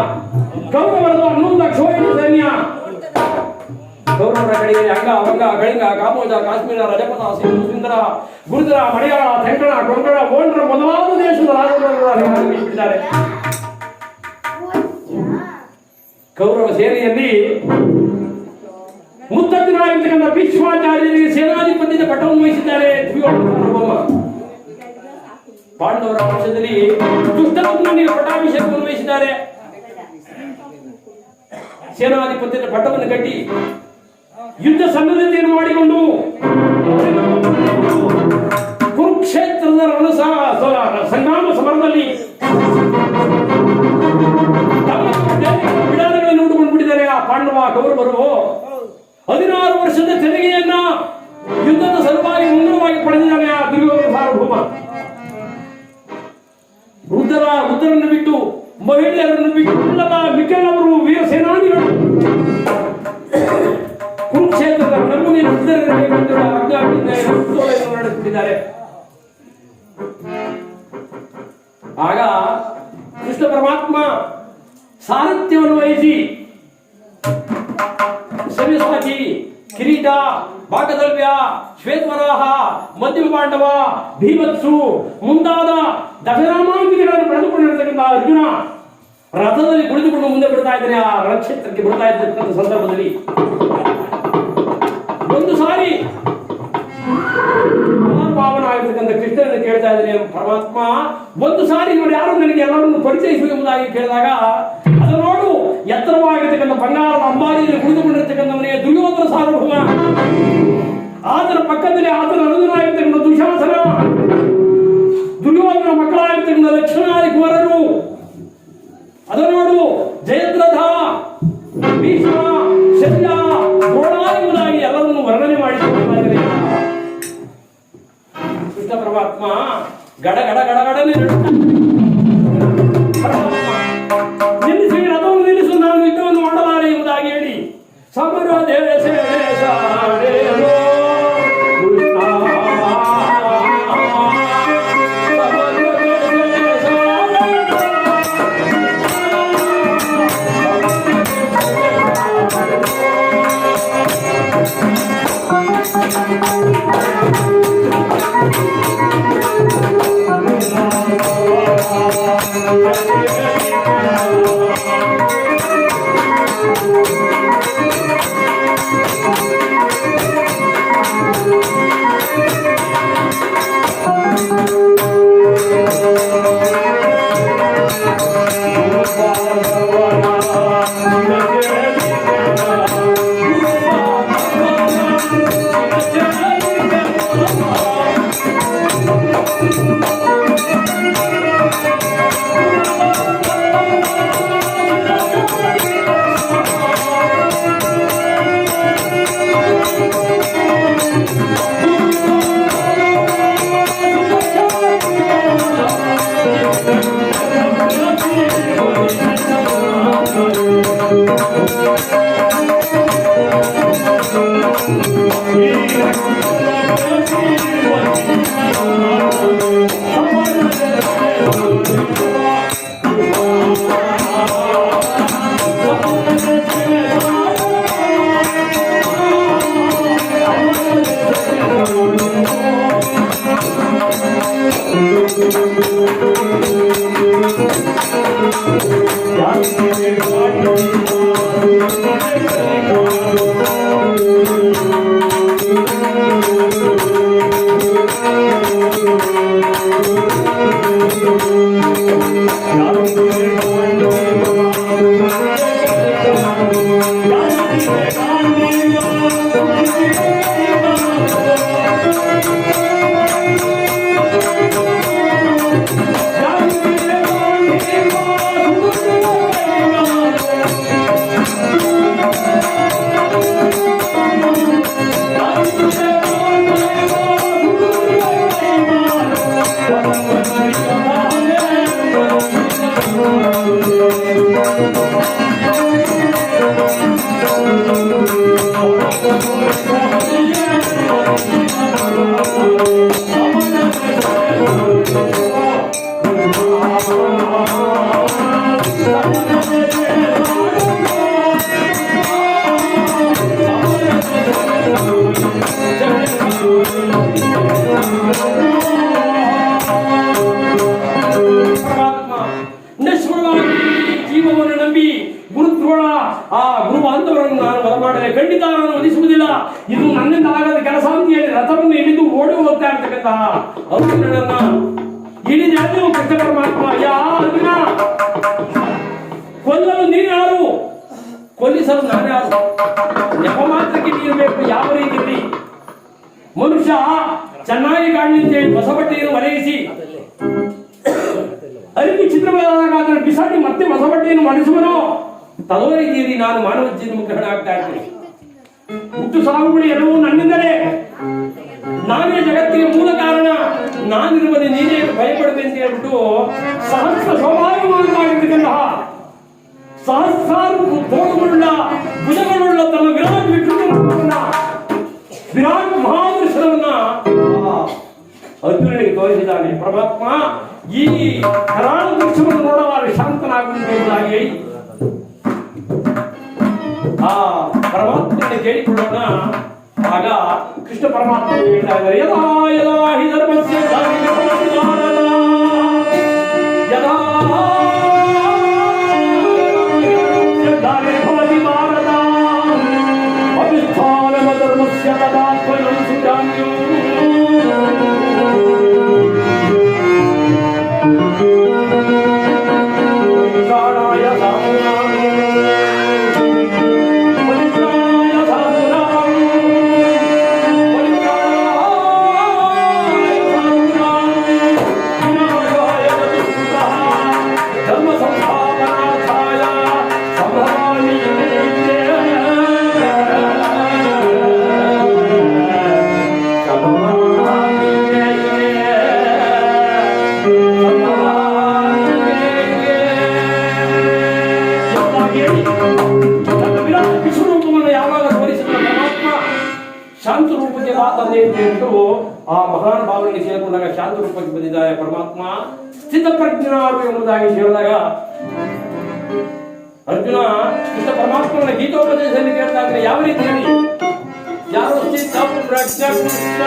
ಕೌರವರದು 11 ಅಕ್ಷೋಹಿಣಿ ಸೈನ್ಯ. ಕೌರವರ ಕಡೆಗೆ ಅಂಗ ವಂಗ ಕಳಿಂಗ ಕಾಮೋಜ ಕಾಶ್ಮೀರ ರಜಪಥ ಸಿಂಧು ಸುಂದರ ಗುರುದರ ಮಲಯಾಳ ತೆಂಕಣ ಕೊಂಕಣ ಗೋಂಡ್ರ ಮೊದಲಾದ ದೇಶದ ರಾಜರು. ಕೌರವ ಸೇನೆಯಲ್ಲಿ ಮುತ್ತಜ್ಜನಾಗಿರ್ತಕ್ಕಂಥ ಭೀಷ್ಮಾಚಾರ್ಯರಿಗೆ ಸೇನಾಧಿಪತ್ಯದ ಪಟ್ಟವನ್ನು ವಹಿಸಿದ್ದಾರೆ ದ್ವಿಯೋಧನ. ಪಾಂಡವರ ವಂಶದಲ್ಲಿ ದುಷ್ಟರತ್ನಿಗೆ ಪಟ್ಟಾಭಿಷೇಕವನ್ನು ವಹಿಸಿದ್ದಾರೆ. ಸೇನಾಧಿಪತ್ಯದ ಪಟ್ಟವನ್ನು ಕಟ್ಟಿ ಯುದ್ಧ ಸನ್ನದ್ಧತೆಯನ್ನು ಮಾಡಿಕೊಂಡು ಕುರುಕ್ಷೇತ್ರದ ಸಂಗ್ರಾಮ ಸಮರದಲ್ಲಿ ತಮ್ಮ ವಿಧಾನಗಳನ್ನು ನೋಡಿಕೊಂಡು ಬಿಟ್ಟಿದ್ದಾರೆ. ಆ ಪಾಂಡವ ಕೌರವರು 16 ವರ್ಷದ ತೆರಿಗೆಯನ್ನ ಯುದ್ಧದ ಸಲುವಾಗಿ ಮುಂಗಡವಾಗಿ ಪಡೆದಿದ್ದಾನೆ ಆ ದುರ್ಯೋಧನ ಸಾರ್ವಭೌಮ. ವೃದ್ಧರನ್ನು ಬಿಟ್ಟು ಮಹಿಳೆಯರನ್ನು ಬಿಟ್ಟು ಮಿಕ್ಕೆಲ್ಲವರು ವೀರ ಸೇನಾನಿಗಳು ಕುರುಕ್ಷೇತ್ರದ ನಮ್ಮನೆ ನಡೆಸುತ್ತಿದ್ದಾರೆ. ಆಗ ಕೃಷ್ಣ ಪರಮಾತ್ಮ ಸಾರಥ್ಯವನ್ನು ವಹಿಸಿ ಸವ್ಯಸಾಚಿ, ಕಿರೀಟ, ಭಾಗದಲ್ವ್ಯ, ಶ್ವೇತವರಾಹ, ಮಧ್ಯಮ ಪಾಂಡವ, ಭೀಮತ್ಸು ಮುಂತಾದ ದಶನಾಮಾಂಕಿಗಳನ್ನು ಪಡೆದುಕೊಂಡಿರತಕ್ಕಂಥ ಅರ್ಜುನ ರಥದಲ್ಲಿ ಕುಳಿತುಕೊಂಡು ಮುಂದೆ ಬಿಡ್ತಾ ಇದ್ದಾನೆ. ಆ ರಣಕ್ಷೇತ್ರಕ್ಕೆ ಬಿಡ್ತಾ ಇದ್ದಕ್ಕಂಥ ಸಂದರ್ಭದಲ್ಲಿ ಒಂದು ಸಾರಿ ಭಾವನ ಆಗಿರ್ತಕ್ಕಂಥ ಕೃಷ್ಣನನ್ನು ಕೇಳ್ತಾ ಇದ್ದಾನೆ ಪರಮಾತ್ಮ. ಒಂದು ಸಾರಿ ನೋಡಿ ಯಾರು ನನಗೆ ಎಲ್ಲರನ್ನು ಪರಿಚಯಿಸಬೇಕು ಎಂಬುದಾಗಿ ಕೇಳಿದಾಗ ಅದು ನೋಡು ಎತ್ತರವಾಗಿರ್ತಕ್ಕಂಥ ಬಂಗಾರದ ಅಂಬಾರಿಯಲ್ಲಿ ಕುಳಿತುಕೊಂಡಿರ್ತಕ್ಕಂಥವನಿಗೆ ದುರ್ಯೋಧನ ಸಾರ್ವಭೌಮ, ಆತನ ಪಕ್ಕದಲ್ಲಿ ಆತನ ಅನುಜನಾಗಿರ್ತಕ್ಕಂಥ ದುಶಾಸನ, ದುರ್ಯೋಧನ ಮಕ್ಕಳಾಗಿರ್ತಕ್ಕಂಥ ಲಕ್ಷ್ಮಣಾದಿ ಕುವರರು, ಅದು ನೋಡು ಜಯದ್ರಥ, ಭೀಷ್ಮ, ಶಲ್ಯ, ದ್ರೋಣ ಎಂಬುದಾಗಿ ಎಲ್ಲರನ್ನು ವರ್ಣನೆ ಮಾಡಿದ್ದಾರೆ. ಕೃಷ್ಣ ಪರಮಾತ್ಮ ಗಡ ಗಡ ಗಡಗಡನೆ ನಿಲ್ಲಿಸಿ ರಥವನ್ನು ನಿಲ್ಲಿಸು, ನಾನು ಯುದ್ಧವನ್ನು ಮಾಡಲಾರೆ ಎಂಬುದಾಗಿ ಹೇಳಿ ಸಮರ ದೇಶ ಜೀವವನ್ನು ನಂಬಿ ಗುರುತ್ವಗಳ ಆ ಗುರು ಬಾಂಧವರನ್ನು ನಾನು ಬರಮಾಡಲೆ ಖಂಡಿತ ನಾನು ಒಲಿಸುವುದಿಲ್ಲ. ಇದು ನನ್ನಿಂದ ಆಗದ ಕೆಲಸ ಅಂತ ಹೇಳಿ ರಥವನ್ನು ಇಳಿದು ಓಡಿ ಹೋಗ್ತಾ ಇರ್ತಕ್ಕಂತಹ ಅರ್ಜುನನನ್ನ ಇಳಿದು ಕೃಷ್ಣ ಪರಮಾತ್ಮ ಯಾ ಅರ್ಜುನ ಕೊಲ್ಲಲು ನೀನು ಯಾರು, ಕೊಲ್ಲಿಸಲು ನಾನು ಯಾರು? ನೆಪ ಮಾತ್ರಕ್ಕೆ ನೀರು ಬೇಕು. ಯಾವ ರೀತಿಯಲ್ಲಿ ಮನುಷ್ಯ ಚೆನ್ನಾಗಿ ಕಾಣಲಿ ಅಂತೇಳಿ ಹೊಸ ಬಟ್ಟೆಯನ್ನು ಒದಗಿಸಿ ಅರಿವು ಚಿತ್ರವಾದಾಗ ಅದನ್ನು ಬಿಸಾಡಿ ಮತ್ತೆ ಹೊಸ ಬಟ್ಟೆಯನ್ನು ಮಾಡಿಸುವನೋ ತದೋ ರೀತಿಯಲ್ಲಿ ನಾನು ಮಾನವ ಜನ್ಮ ಗ್ರಹಣ ಆಗ್ತಾ ಇದ್ದೇನೆ. ಹುಟ್ಟು ಸಾವುಗಳು ಎಲ್ಲವೂ ನನ್ನಿಂದಲೇ. ನಾನೇ ಜಗತ್ತಿಗೆ ಮೂಲ ಕಾರಣ. ನಾನಿರುವುದೇ ನೀನೇ ಭಯಪಡದೆ ಅಂತ ಹೇಳ್ಬಿಟ್ಟು ಸಹಸ್ರ ಸ್ವಾಭಾವಿಕವಾಗಿರ್ತಕ್ಕಂತಹ ಸಹಸ್ರಾರು ತೋಳುಗಳುಳ್ಳ ಭುಜಗಳುಳ್ಳ ತನ್ನ ವಿರಾಟ್ ವಿಕ್ರಮವನ್ನ ವಿರಾಟ್ ಮಹಾದರ್ಶನವನ್ನ ಅರ್ಜುನನಿಗೆ ತೋರಿಸಿದ್ದಾನೆ. ಪರಮಾತ್ಮ ಈ ಕರಾಳ ದೃಶ್ಯವನ್ನು ನೋಡುವಾಗ ಶಾಂತನಾಗುವುದಾಗಿ ಹೇಳಿ ಆ ಪರಮಾತ್ಮನ ಕೇಳಿಕೊಳ್ಳೋಣ. ಆಗ ಕೃಷ್ಣ ಪರಮಾತ್ಮ ಹೇಳ್ತಾ ಇದ್ದಾರೆ, ಯದಾ ಯದಾ ಹಿ ಧರ್ಮಸ್ಯ ಯದಾ ಅಭಿಸ್ಥಾನಮ ಧರ್ಮಸ್ಯ ತದಾತ್ಮನಂ ಸುಜಾನ್ಯೋ ಶಾಂತ ರೂಪಕ್ಕೆ ತಂದೆ ಅಂತ ಹೇಳ್ಬಿಟ್ಟು ಆ ಮಹಾನ್ ಭಾವನೆಗೆ ಸೇರಿಕೊಂಡಾಗ ಶಾಂತ ರೂಪಕ್ಕೆ ಬಂದಿದ್ದಾರೆ ಪರಮಾತ್ಮ. ಸ್ಥಿತ ಪ್ರಜ್ಞನಾರು ಎಂಬುದಾಗಿ ಹೇಳಿದಾಗ ಅರ್ಜುನ ಕೃಷ್ಣ ಪರಮಾತ್ಮನ ಗೀತೋಪದೇಶದಲ್ಲಿ ಕೇಳ್ತಾ ಇದ್ರೆ ಯಾವ ರೀತಿ ಹೇಳಿ ಯಾರು ಸ್ಥಿತ ಪ್ರಜ್ಞ ಕೃಷ್ಣ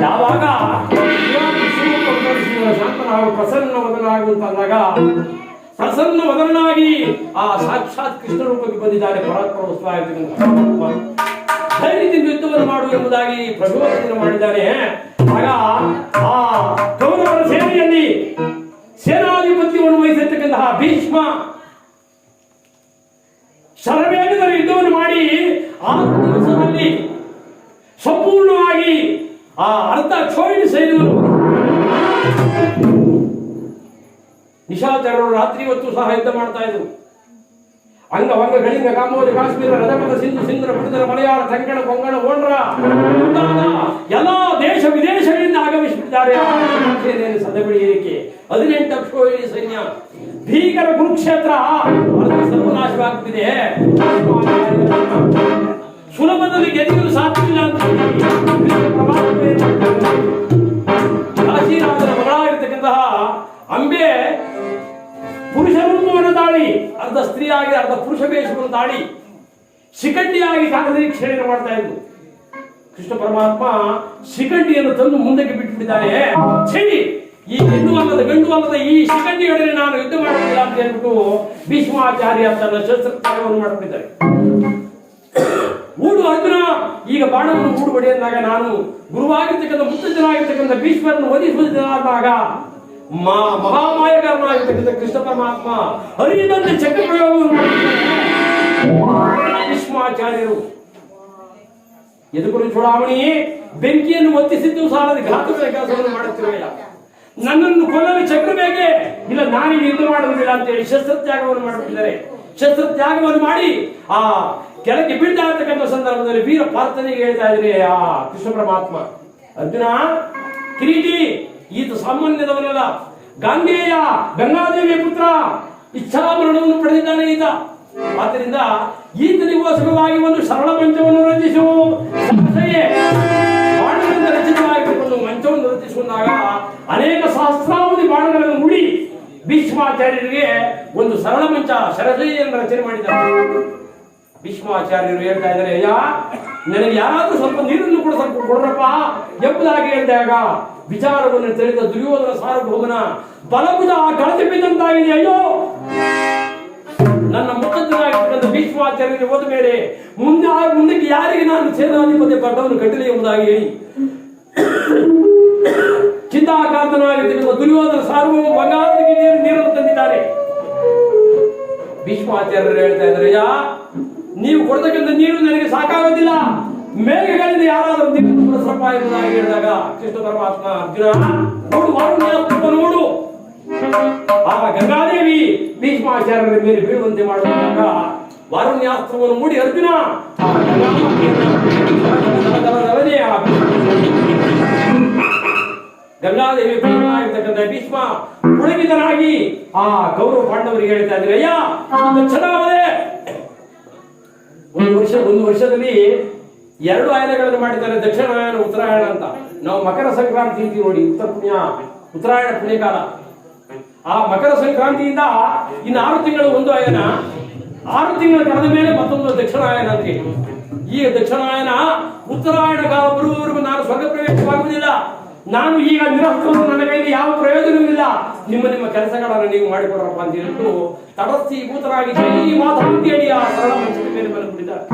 ಯಾವಾಗ ಶಾಂತನಾಗಿ ಪ್ರಸನ್ನವದನಾಗುವಂತಾದಾಗ ಪ್ರಸನ್ನವದನಾಗಿ ಆ ಸಾಕ್ಷಾತ್ ಕೃಷ್ಣ ರೂಪಕ್ಕೆ ಬಂದಿದ್ದಾರೆ ಪರಾತ್ಮ ಧೈರ್ಯದಿಂದ ಯುದ್ಧವನ್ನು ಮಾಡು ಎಂಬುದಾಗಿ ಪ್ರಚೋದನೆ ಮಾಡಿದ್ದಾನೆ. ಆಗ ಆ ಕೌರವರ ಸೇನೆಯಲ್ಲಿ ಸೇನಾಧಿಪತ್ಯವನ್ನು ವಹಿಸಿರ್ತಕ್ಕಂತಹ ಭೀಷ್ಮ ಶರವೇಗದಲ್ಲಿ ಯುದ್ಧವನ್ನು ಮಾಡಿ 6 ದಿವಸದಲ್ಲಿ ಸಂಪೂರ್ಣವಾಗಿ ಆ ಅರ್ಧ ಕ್ಷೋಹಿಣಿ ಸೈನ್ಯವನ್ನು ನಿಶಾಚರರು ರಾತ್ರಿ ಹೊತ್ತು ಸಹ ಯುದ್ಧ ಮಾಡ್ತಾ ಇದ್ರು. ಅಂಗವಂಗ ಕಳಿಂಗ ಕಾಂಬೋಜ ಕಾಶ್ಮೀರ ರಜಪಥ ಸಿಂಧು ಸಿಂಧರ ಪುಡಿದರ ಮಲಯಾಳ ತಂಗಣ ಕೊಂಗಣ ಓಂಡ್ರ ಮುಂತಾದ ಎಲ್ಲಾ ದೇಶ ವಿದೇಶಗಳಿಂದ ಆಗಮಿಸಿಬಿಟ್ಟಿದ್ದಾರೆ. ಸದಬಳಿಯಲಿಕ್ಕೆ 18 ಅಕ್ಷೋಹಿಣಿ ಸೈನ್ಯ ಭೀಕರ ಕುರುಕ್ಷೇತ್ರ ಸರ್ವನಾಶವಾಗುತ್ತಿದೆ. ಸುಲಭದಲ್ಲಿ ಗೆಲ್ಲಲು ಸಾಧ್ಯವಿಲ್ಲ ಅಂತ ಕಾಶಿರಾಜನ ಮಗಳಾಗಿರ್ತಕ್ಕಂತಹ ಅಂಬೆ ಪುರುಷ ರೂಪವನ್ನು ತಾಳಿ ಅರ್ಧ ಸ್ತ್ರೀಯಾಗಿ ಅರ್ಧ ಪುರುಷ ವೇಷವನ್ನು ತಾಳಿ ಶಿಖಂಡಿಯಾಗಿ ಕಾರ್ಯನಿರೀಕ್ಷಣೆಯನ್ನು ಮಾಡ್ತಾ ಇದ್ದು ಕೃಷ್ಣ ಪರಮಾತ್ಮ ಶಿಖಂಡಿಯನ್ನು ತಂದು ಮುಂದಕ್ಕೆ ಬಿಟ್ಟುಬಿಟ್ಟಿದ್ದಾನೆ. ಚಳಿ ಈ ಹೆಣ್ಣು ಅಲ್ಲದ ಗಂಡು ಅಲ್ಲದ ಈ ಶಿಖಂಡಿಯೊಡನೆ ನಾನು ಯುದ್ಧ ಮಾಡುವುದಿಲ್ಲ ಅಂತ ಹೇಳ್ಬಿಟ್ಟು ಭೀಷ್ಮಾಚಾರ್ಯ ತನ್ನ ಶಸ್ತ್ರತ್ಯಾಗವನ್ನು ಮಾಡಿಬಿಟ್ಟಿದ್ದಾರೆ. ಊಡು ಅರ್ಜುನ ಈಗ ಬಾಣವನ್ನು ಊಡುಬಡಿ ಅಂದಾಗ ನಾನು ಗುರುವಾಗಿರ್ತಕ್ಕಂಥ ಮುತ್ತಜ್ಜನಾಗಿರ್ತಕ್ಕಂಥ ಭೀಷ್ಮರನ್ನು ವಧಿಸುವುದಾದಾಗ ಮಹಾಮಾಯಕರನಾಗಿರ್ತಕ್ಕಂಥ ಕೃಷ್ಣ ಪರಮಾತ್ಮ ಹರಿದಂತೆ ಚಕ್ರ ಪ್ರಯೋಗವನ್ನು ಭೀಷ್ಮಾಚಾರ್ಯರು ಎದುರು ಚೂಡಾವಣಿ ಬೆಂಕಿಯನ್ನು ಒತ್ತಿಸಿದ್ದು ಸಾಲದ ಘಾತುಗಳ ಕೆಲಸವನ್ನು ಮಾಡುತ್ತಿರಲಿಲ್ಲ. ನನ್ನನ್ನು ಕೊಲ್ಲಲು ಚಕ್ರ ಬೇಕೆ ಇಲ್ಲ, ನಾನೀಗ ಯುದ್ಧ ಮಾಡುವುದಿಲ್ಲ ಅಂತೇಳಿ ಶಸ್ತ್ರತ್ಯಾಗವನ್ನು ಮಾಡುತ್ತಿದ್ದಾರೆ. ಶಸ್ತ್ರತ್ಯಾಗವನ್ನು ಮಾಡಿ ಆ ಕೆಳಗೆ ಬೀಳ್ತಾ ಇರ್ತಕ್ಕಂಥ ಸಂದರ್ಭದಲ್ಲಿ ವೀರ ಪ್ರಾರ್ಥನೆಗೆ ಹೇಳ್ತಾ ಇದ್ರೆ ಆ ಕೃಷ್ಣ ಪರಮಾತ್ಮ, ಅರ್ಜುನ ಕಿರೀಟಿ ಈತ ಸಾಮಾನ್ಯದವನಲ್ಲ, ಗಾಂಗೇಯ ಗಂಗಾದೇವಿಯ ಪುತ್ರ, ಇಚ್ಛಾಮರಣವನ್ನು ಪಡೆದಿದ್ದಾನೆ ಈತ. ಆದ್ದರಿಂದ ಈತನಿಗೋಸ್ಕರವಾಗಿ ಒಂದು ಸರಳ ಮಂಚವನ್ನು ರಚಿಸು. ಬಾಣಗಳಿಂದ ರಚಿತವಾಗಿರುವ ಮಂಚವನ್ನು ರಚಿಸುವಾಗ ಅನೇಕ ಸಹಸ್ರಾವಧಿ ಬಾಣಗಳನ್ನು ಮುಡಿ ಭೀಷ್ಮಾಚಾರ್ಯರಿಗೆ ಒಂದು ಸರಳ ಮಂಚ ಶರಶೈಯನ್ನು ರಚನೆ ಮಾಡಿದ್ದಾರೆ. ಭೀಷ್ಮಾಚಾರ್ಯರು ಹೇಳ್ತಾ ಇದ್ದಾರೆ, ಅಯ್ಯ ನನಗೆ ಯಾರಾದ್ರೂ ಸ್ವಲ್ಪ ನೀರನ್ನು ಕೂಡ ಸ್ವಲ್ಪ ಕೊಡ್ರಪ್ಪ ಎಂಬುದಾಗಿ ಹೇಳಿದಾಗ ವಿಚಾರವನ್ನು ತಿಳಿದ ದುರ್ಯೋಧನ ಸಾರ್ವಭೌಮನ ಬಲಭುಜ ಕಳಚಿ ಬಿದ್ದಂತಾಗಿದೆ. ಅಯ್ಯೋ, ನನ್ನ ಮುಖಂಡರಾಗಿರ್ತಕ್ಕಂಥ ಭೀಷ್ಮಾಚಾರ್ಯರಿಗೆ ಹೋದ ಮೇಲೆ ಮುಂದಕ್ಕೆ ಯಾರಿಗೆ ನಾನು ಸೇನಾಧಿಪತಿ ಪಟ್ಟವನ್ನು ಕಟ್ಟಲಿ ಎಂಬುದಾಗಿ ಹೇಳಿ ಚಿಂತಾಕಾರ್ತನಾಗಿರ್ತಕ್ಕಂಥ ದುರ್ಯೋಧನ ಸಾರ್ವಭೌಮ ಬಂಗಾರಕ್ಕೆ ನೀರನ್ನು ತಂದಿದ್ದಾರೆ. ಭೀಷ್ಮಾಚಾರ್ಯರು ಹೇಳ್ತಾ ಇದ್ದಾರೆ, ಅಯ್ಯ ನೀವು ಕೊಡ್ತಕ್ಕಂಥ ನೀರು ನನಗೆ ಸಾಕಾಗೋದಿಲ್ಲ, ಮೇಘಗಳಿಂದ ಯಾರಾದರೂ ನೀರನ್ನು ಕೊಡಿಸಪ್ಪ ಎಂಬುದಾಗಿ ಹೇಳಿದಾಗ ಕೃಷ್ಣ ಪರಮಾತ್ಮ, ಅರ್ಜುನ ನೋಡು ಆ ಗಂಗಾದೇವಿ ಭೀಷ್ಮಾಚಾರ್ಯರ ಮೇಲೆ ಬೀಳುವಂತೆ ಮಾಡುವಾಗ ವಾರುಣ್ಯಾಸ್ತ್ರವನ್ನು ಮೂಡಿ ಅರ್ಜುನ ಗಂಗಾದೇವಿ ಆಗಿರ್ತಕ್ಕಂಥ ಭೀಷ್ಮ ಪುಳಗಿತನಾಗಿ ಆ ಕೌರವ ಪಾಂಡವರಿಗೆ ಹೇಳ್ತಾ ಇದ್ರೆ, ಅಯ್ಯ ಚೆನ್ನಾಗದೆ ಒಂದು ವರ್ಷದಲ್ಲಿ 2 ಆಯನಗಳನ್ನು ಮಾಡಿದ್ದಾರೆ, ದಕ್ಷಿಣಾಯನ ಉತ್ತರಾಯಣ ಅಂತ. ನಾವು ಮಕರ ಸಂಕ್ರಾಂತಿ ಇದ್ದೀವಿ ನೋಡಿ, ಉತ್ತರಾಯಣ ಪುಣ್ಯಕಾಲ. ಆ ಮಕರ ಸಂಕ್ರಾಂತಿಯಿಂದ ಇನ್ನು 6 ತಿಂಗಳು ಒಂದು ಆಯನ, 6 ತಿಂಗಳು ಕಳೆದ ಮೇಲೆ ಮತ್ತೊಂದು ದಕ್ಷಿಣಾಯನ ಅಂತ. ಈ ದಕ್ಷಿಣಾಯನ ಉತ್ತರಾಯಣ ಕಾಲ ಬರುವವರೆಗೂ ನಾನು ಸ್ವರ್ಗ ಪ್ರವೇಶವಾಗುವುದಿಲ್ಲ. ನಾನು ಈಗ ನಿರಸ್ತವನ್ನು ನನ್ನ ಕೈಯಲ್ಲಿ ಯಾವ ಪ್ರಯೋಜನವಿಲ್ಲ. ನಿಮ್ಮ ನಿಮ್ಮ ಕೆಲಸಗಳನ್ನು ನೀವು ಮಾಡಿಕೊಡ್ರಪ್ಪ ಅಂತ ಹೇಳಿಟ್ಟು ತಟಸ್ಥೀಭೂತರಾಗಿ ಜೈ ಮಾತಾ ಅಂತ ಹೇಳಿ ಆ ಸರಳ ಮಂಚದ ಮೇಲೆ ಬಂದುಬಿಟ್ಟಿದ್ದಾರೆ.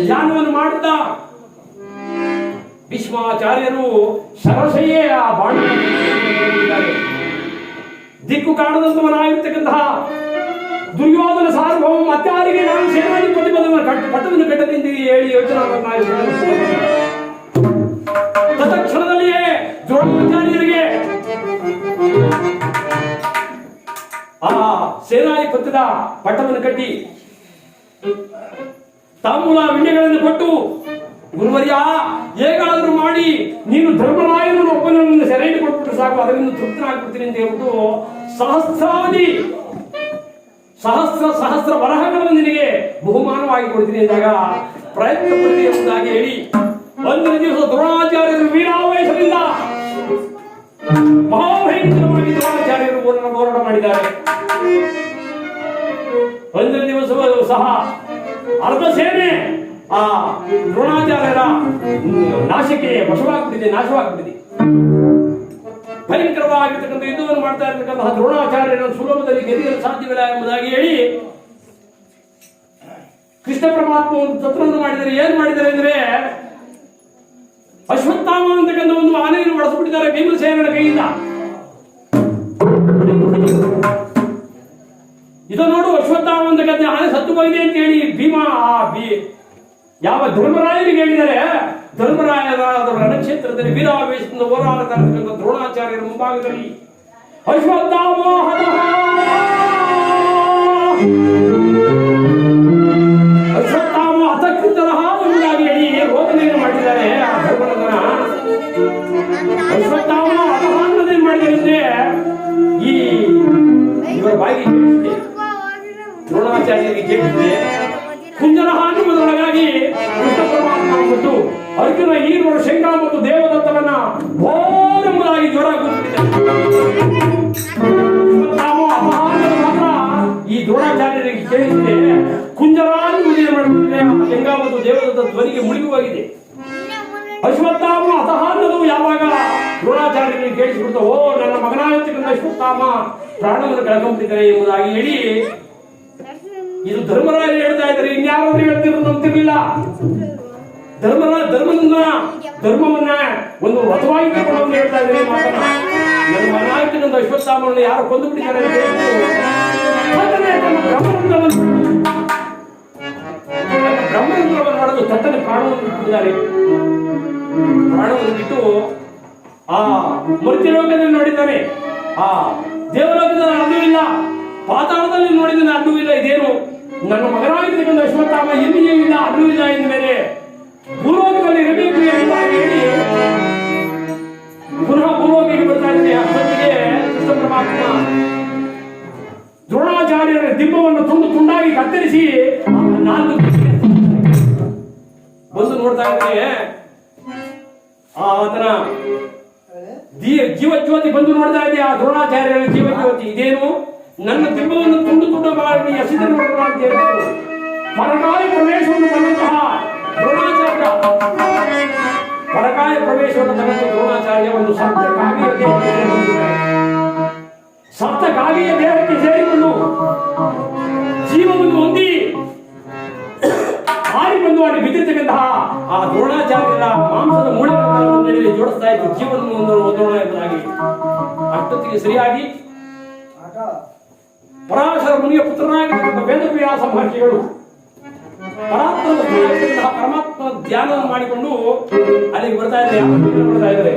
ಧ್ಯಾನವನ್ನು ಮಾಡುತ್ತಾ ಭೀಷ್ಮಾಚಾರ್ಯರು ಶರಶಯ್ಯೇ ಆ ಬಾಣ ದಿಕ್ಕು ಕಾಣದಂತವನಾಗಿರ್ತಕ್ಕಂತಹ ದುರ್ಯೋಧನ ಸಾರ್ವಭೌಮ ಅತ್ಯಾರಿಗೆ ನಾನು ಸೇನಾಧಿಪತಿ ಪಟ್ಟವನ್ನು ಕಟ್ಟದಿಂದಿರಿ ಹೇಳಿ ಯೋಚನಾ ತತ್ಕ್ಷಣದಲ್ಲಿಯೇ ದ್ರೋಣಾಚಾರ್ಯರಿಗೆ ಆ ಸೇನಾಧಿಪತ್ಯದ ಪಟ್ಟವನ್ನು ಕಟ್ಟಿ ತಾಂಬೂಲ ವಿಂಡೆಗಳನ್ನು ಕೊಟ್ಟು ಗುರುವರ್ಯ ಹೇಗಾದರೂ ಮಾಡಿ ನೀನು ಧರ್ಮರಾಯನನ್ನು ಒಬ್ಬನನ್ನು ಸೆರೆಯಲ್ಲಿ ಕೊಟ್ಬಿಟ್ಟು ಸಾಕು, ಅದರಿಂದ ತೃಪ್ತನಾಗ್ಬಿಡ್ತೀನಿ ಅಂತ ಹೇಳ್ಬಿಟ್ಟು ಸಹಸ್ರ ಬರಹಗಳನ್ನು ನಿನಗೆ ಬಹುಮಾನವಾಗಿ ಕೊಡ್ತೀನಿ ಅಂದಾಗ ಪ್ರಯತ್ನ ಪಡಿದೆ ಎಂಬುದಾಗಿ ಹೇಳಿ ಒಂದಿನ ದಿವಸ ದ್ರೋಣಾಚಾರ್ಯರು ವೀರಾವೇಶದಿಂದ ಮಹಾಭಯಂಕರವಾಗಿ ದ್ರೋಣಾಚಾರ್ಯರು ಹೋರಾಟ ಮಾಡಿದ್ದಾರೆ. ಒಂದಿನ ದಿವಸವೂ ಸಹ ಅರ್ಧ ಸೇನೆ ಆ ದ್ರೋಣಾಚಾರ್ಯರ ನಾಶಕ್ಕೆ ನಾಶವಾಗ್ಬಿಟ್ಟಿದೆ. ಭಯಂಕರವಾಗಿರ್ತಕ್ಕಂಥ ಯುದ್ಧವನ್ನು ಮಾಡ್ತಾ ಇರ್ತಕ್ಕಂತಹ ದ್ರೋಣಾಚಾರ್ಯರನ್ನು ಸುಲಭದಲ್ಲಿ ಗೆದಿಯಲು ಸಾಧ್ಯವಿಲ್ಲ ಎಂಬುದಾಗಿ ಹೇಳಿ ಕೃಷ್ಣ ಪರಮಾತ್ಮ ಒಂದು ತತ್ವವನ್ನು ಮಾಡಿದರೆ ಏನ್ ಮಾಡಿದ್ದಾರೆ ಅಂದ್ರೆ ಅಶ್ವತ್ಥಾಮ ಅಂತಕ್ಕಂಥ ಒಂದು ಆನೆಯನ್ನು ಬಳಸಿಬಿಟ್ಟಿದ್ದಾರೆ ಭೀಮಸೇನನ ಕೈಯಿಂದ. ಇದು ನೋಡು ಅಶ್ವತ್ಥಾಮ ಅಂತ ಗದ್ದೆ ಆನೆ ಸತ್ತು ಹೋಗಿದೆ ಅಂತ ಹೇಳಿ ಭೀಮ ಯಾವ ಧರ್ಮರಾಯನಿಗೆ ಹೇಳಿದರೆ ಧರ್ಮರಾಯರ ರಣಕ್ಷೇತ್ರದಲ್ಲಿ ವೀರಾವೇಶದಿಂದ ಹೋರಾಡತಕ್ಕಂಥ ದ್ರೋಣಾಚಾರ್ಯರ ಮುಂಭಾಗದಲ್ಲಿ ಅಶ್ವತ್ಥಾಮ ಅಶ್ವತ್ಥಾಮ ಹತಕೃತಃ ಎಂಬುದಾಗಿ ಹೇಳಿ ರೋದನೆಯನ್ನು ಮಾಡಿದ್ದಾರೆ ಆ ಧರ್ಮನಂದನ. ಅಶ್ವತ್ಥಾಮ ಹತಹಾನ್ನದೇನು ಮಾಡಿದರೆ ಈ ಇವರ ಬಾಯಿಗೆ ಕೇಳಿಸಿದೆ, ದ್ರೋಣಾಚಾರ್ಯರಿಗೆ ಕೇಳಿಸಿದೆ. ಕುಂಜರಹ ಅನ್ನುವುದರೊಳಗಾಗಿ ಕೃಷ್ಣ ಪರಮಾತ್ಮ ಮತ್ತು ಅರ್ಜುನ ಈರುವರು ಶಂಕ ಮತ್ತು ದೇವದತ್ತನನ್ನ ಘೋರೆಂಬುದಾಗಿ ಜ್ವರ ಮಾತ್ರ ಈ ದ್ರೋಣಾಚಾರ್ಯರಿಗೆ ಕೇಳಿಸಿದೆ. ಕುಂಜರ ಅನ್ನುವುದೇನು ಮಾಡಿದ್ರೆ ಶಂಕ ಮತ್ತು ದೇವದತ್ತ ಧ್ವನಿಗೆ ಮುಳುಗುವಾಗಿದೆ. ಅಶ್ವತ್ಥಾಮ ಅತಃ ಅನ್ನೋದು ಯಾವಾಗ ದ್ರೋಣಾಚಾರ್ಯರಿಗೆ ಕೇಳಿಸಿಬಿಡ್ತು, ಓ ನನ್ನ ಮಗನಾಗಿರ್ತಕ್ಕಂಥ ಅಶ್ವತ್ಥಾಮ ಪ್ರಾಣವನ್ನು ಕಳ್ಕೊಂಡ್ಬಿಟ್ಟಿದ್ದಾರೆ ಎಂಬುದಾಗಿ ಹೇಳಿ ಇದು ಧರ್ಮರಾಯ ಹೇಳ್ತಾ ಇದ್ದಾರೆ. ಇನ್ಯಾರಾದ್ರೂ ಹೇಳ್ತಿರೋದು ಅಂತಿರ್ಲಿಲ್ಲ. ಧರ್ಮವನ್ನ ಒಂದು ವ್ರತವಾಗಿ ತಗೊಂಡು ಹೇಳ್ತಾ ಇದ್ದಾರೆ. ನನ್ನ ಮಗನಾಗಿರ್ತಕ್ಕಂಥ ಅಶ್ವತ್ಥಾಮವನ್ನು ಯಾರು ಕೊಂದು ಬಿಟ್ಟಿದ್ದಾರೆ ಅಂತ ಬ್ರಹ್ಮರಂಧ್ರವನ್ನು ಮಾಡೋದು ತಟ್ಟನೆ ಪ್ರಾಣವನ್ನು ಬಿಟ್ಟಿದ್ದಾರೆ. ಪ್ರಾಣವನ್ನು ಬಿಟ್ಟು ಆ ಮರ್ತ್ಯಲೋಕದಲ್ಲಿ ನೋಡಿದ್ದಾನೆ, ಆ ದೇವಲೋಕದಲ್ಲಿ ಅಡ್ಡು ಇಲ್ಲ, ಪಾತಾಳದಲ್ಲಿ ನೋಡಿದ್ದಾನೆ, ಅಡ್ಡು ಇಲ್ಲ. ಇದೇನು ನನ್ನ ಮಗನಾಗಿರ್ತಕ್ಕಂಥ ಅಶ್ವತ್ಥಾಮ ಎಲ್ಲಿಯೂ ಇಲ್ಲ, ಅಡ್ಡು ಇಲ್ಲ ಎಂದ ಮೇಲೆ ಭೂಲೋಕದಲ್ಲಿ ಇರಬೇಕು ಎಂಬುದಾಗಿ ಹೇಳಿ ಪುನಃ ಭೂಲೋಕಿಗೆ ಬರ್ತಾ ಇದ್ದಾನೆ. ಅಷ್ಟೊತ್ತಿಗೆ ಕೃಷ್ಣ ಪರಮಾತ್ಮ ದ್ರೋಣಾಚಾರ್ಯರ ದಿಬ್ಬವನ್ನು ತುಂಡು ತುಂಡಾಗಿ ಕತ್ತರಿಸಿ ನಾಲ್ಕು ಬಂದು ನೋಡ್ತಾ ಇದ್ದಾನೆ. ಆತನ ಜೀವಜ್ಯೋತಿ ಬಂದು ನೋಡ್ತಾ ಇದೆ. ಆ ದ್ರೋಣಾಚಾರ್ಯರ ಜೀವಜ್ಯೋತಿ ಇದೇನು ನನ್ನ ದಿಬ್ಬವನ್ನು ತುಂಡು ತುಂಡು ಮಾಡಿ ಎಸೆದ ನೋಡೋಣ ಅಂತ ಹೇಳಿದ್ರು. ಪರಕಾಯ ಪ್ರವೇಶವನ್ನು ಬಂದಂತಹ ದ್ರೋಣಾಚಾರ್ಯ, ಪರಕಾಯ ಪ್ರವೇಶವನ್ನು ಬಂದಂತ ದ್ರೋಣಾಚಾರ್ಯ ಒಂದು ಸಪ್ತ ಕಾವ್ಯ ಸಪ್ತ ಕಾವ್ಯ ದೇಹಕ್ಕೆ ಸೇರಿಕೊಂಡು ಜೀವವನ್ನು ಹೊಂದಿ ಹಾರಿ ಬಂದು ಅಲ್ಲಿ ಬಿದ್ದಿರ್ತಕ್ಕಂತಹ ಆ ದ್ರೋಣಾಚಾರ್ಯರ ಮಾಂಸದ ಮೂಳೆಗಳನ್ನು ಜೋಡಿಸ್ತಾ ಇತ್ತು ಜೀವನವನ್ನು ಹೊಂದೋಣ ಎಂಬುದಾಗಿ. ಅಷ್ಟೊತ್ತಿಗೆ ಸರಿಯಾಗಿ ಪರಾಶರ ಮುನಿಯ ಪುತ್ರನಾಗಿರ್ತಕ್ಕಂಥ ವೇದವ್ಯಾಸ ಮಹರ್ಷಿಗಳು ಪರಮಾತ್ಮ ಧ್ಯಾನ ಮಾಡಿಕೊಂಡು ಅಲ್ಲಿಗೆ ಬರ್ತಾ ಇದ್ದಾರೆ.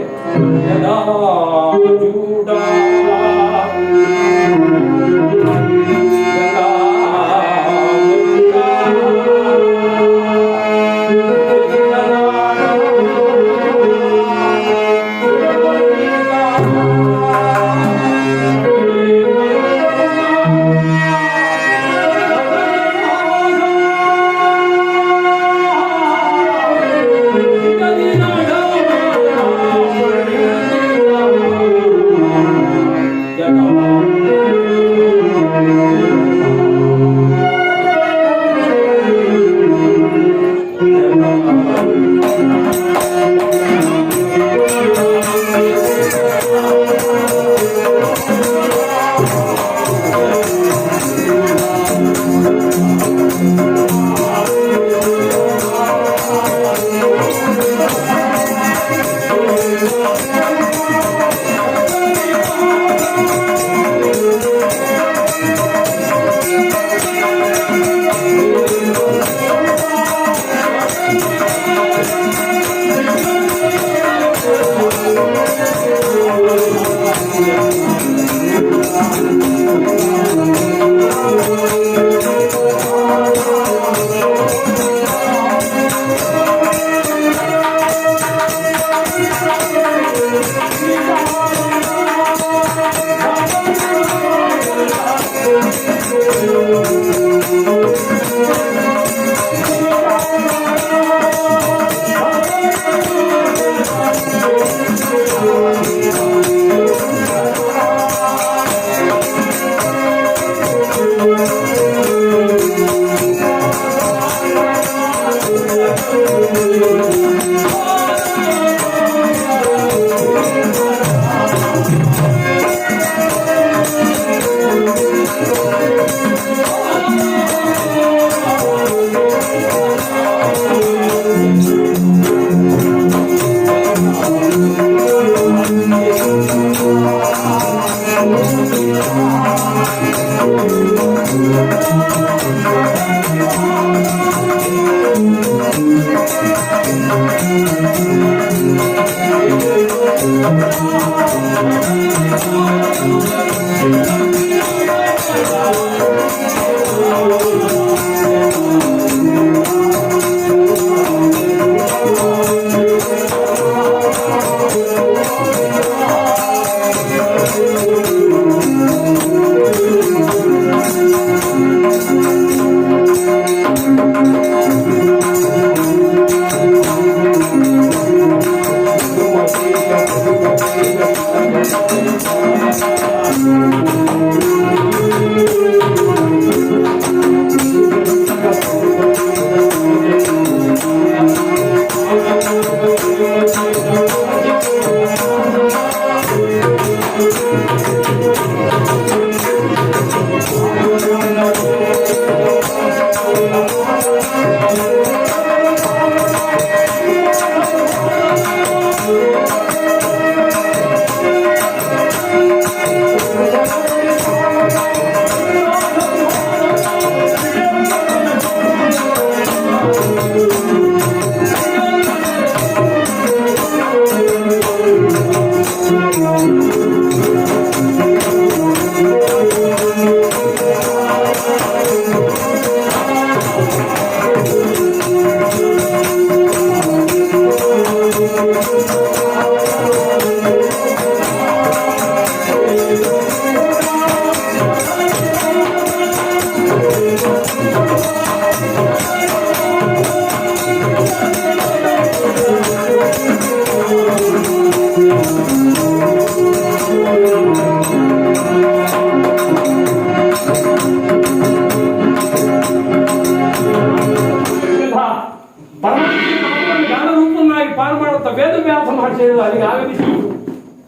ಜ್ಞಾನರೂಪನಾಗಿ ಪಾರು ಮಾಡುತ್ತಾ ವೇದವ್ಯಾಸ ಮಹರ್ಷಿ ಅಲ್ಲಿಗೆ ಆಗಮಿಸಿ,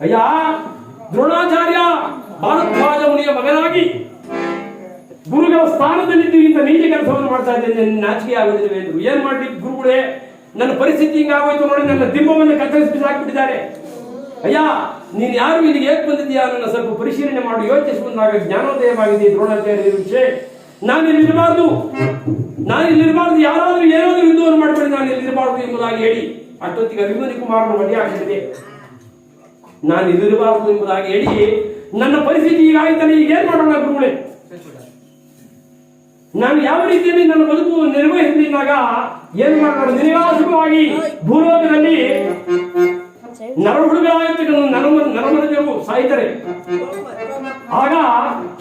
ಅಯ್ಯ ದ್ರೋಣಾಚಾರ್ಯ ಭಾರದ್ವಾಜ ಮುನಿಯ ಮಗನಾಗಿ ಗುರುಗಳ ಸ್ಥಾನದಲ್ಲಿದ್ದು ಇಂಥ ನೀಚ ಕೆಲಸವನ್ನು ಮಾಡ್ತಾ ಇದ್ದೇನೆ, ನಾಚಿಕೆ ಆಗುವುದಿಲ್ಲ ಎಂದು. ಏನ್ ಮಾಡ್ಲಿಕ್ಕೆ ಗುರುಗಳೇ, ನನ್ನ ಪರಿಸ್ಥಿತಿ ಹಿಂಗಾಗೋಯ್ತು ನೋಡಿ, ನನ್ನ ದಿಬ್ಬವನ್ನು ಕತ್ತರಿಸಿ ಹಾಕಿಬಿಟ್ಟಿದ್ದಾರೆ. ಅಯ್ಯ ನೀನು ಯಾರು ಇಲ್ಲಿಗೆ ಏಕೆ ಬಂದಿದ್ದೀಯಾ ನನ್ನ ಸ್ವಲ್ಪ ಪರಿಶೀಲನೆ ಮಾಡಿ ಯೋಚಿಸುವಂದಾಗ ಜ್ಞಾನೋದಯವಾಗಿದೆ ದ್ರೋಣಾಚಾರ್ಯ ವಿಷಯ. ನಾನು ಇಲ್ಲಿರಬಾರ್ದು, ಯಾರಾದ್ರೂ ಏನಾದ್ರೂ ಯುದ್ಧವನ್ನು ಮಾಡಬೇಡಿ, ನಾನು ಇಲ್ಲಿರಬಾರ್ದು ಎಂಬುದಾಗಿ ಹೇಳಿ ಅಷ್ಟೊತ್ತಿಗೆ ಅಭಿಮನ್ಯು ಕುಮಾರನ ಮದುವೆ ಆಗಿಬಿಟ್ಟಿದೆ. ನಾನು ಇಲ್ಲಿರಬಾರ್ದು ಎಂಬುದಾಗಿ ಹೇಳಿ ನನ್ನ ಪರಿಸ್ಥಿತಿ ಹೀಗಾಯ್ತಾನೆ, ಈಗ ಏನ್ ಮಾಡೋಣ ಗುರುಗಳೇ, ನಾನು ಯಾವ ರೀತಿಯಲ್ಲಿ ನನ್ನ ಬದುಕು ನಿರ್ವಹಿಸಿದಾಗ ಏನು ಮಾಡೋಣ? ನಿರಾಶವಾಗಿ ಭೂಲೋಕದಲ್ಲಿ ನರಹುಡುಗರಾಗಿರ್ತಕ್ಕಂಥ ನರಮನುಜರು ಸಾಯ್ತಾರೆ. ಆಗ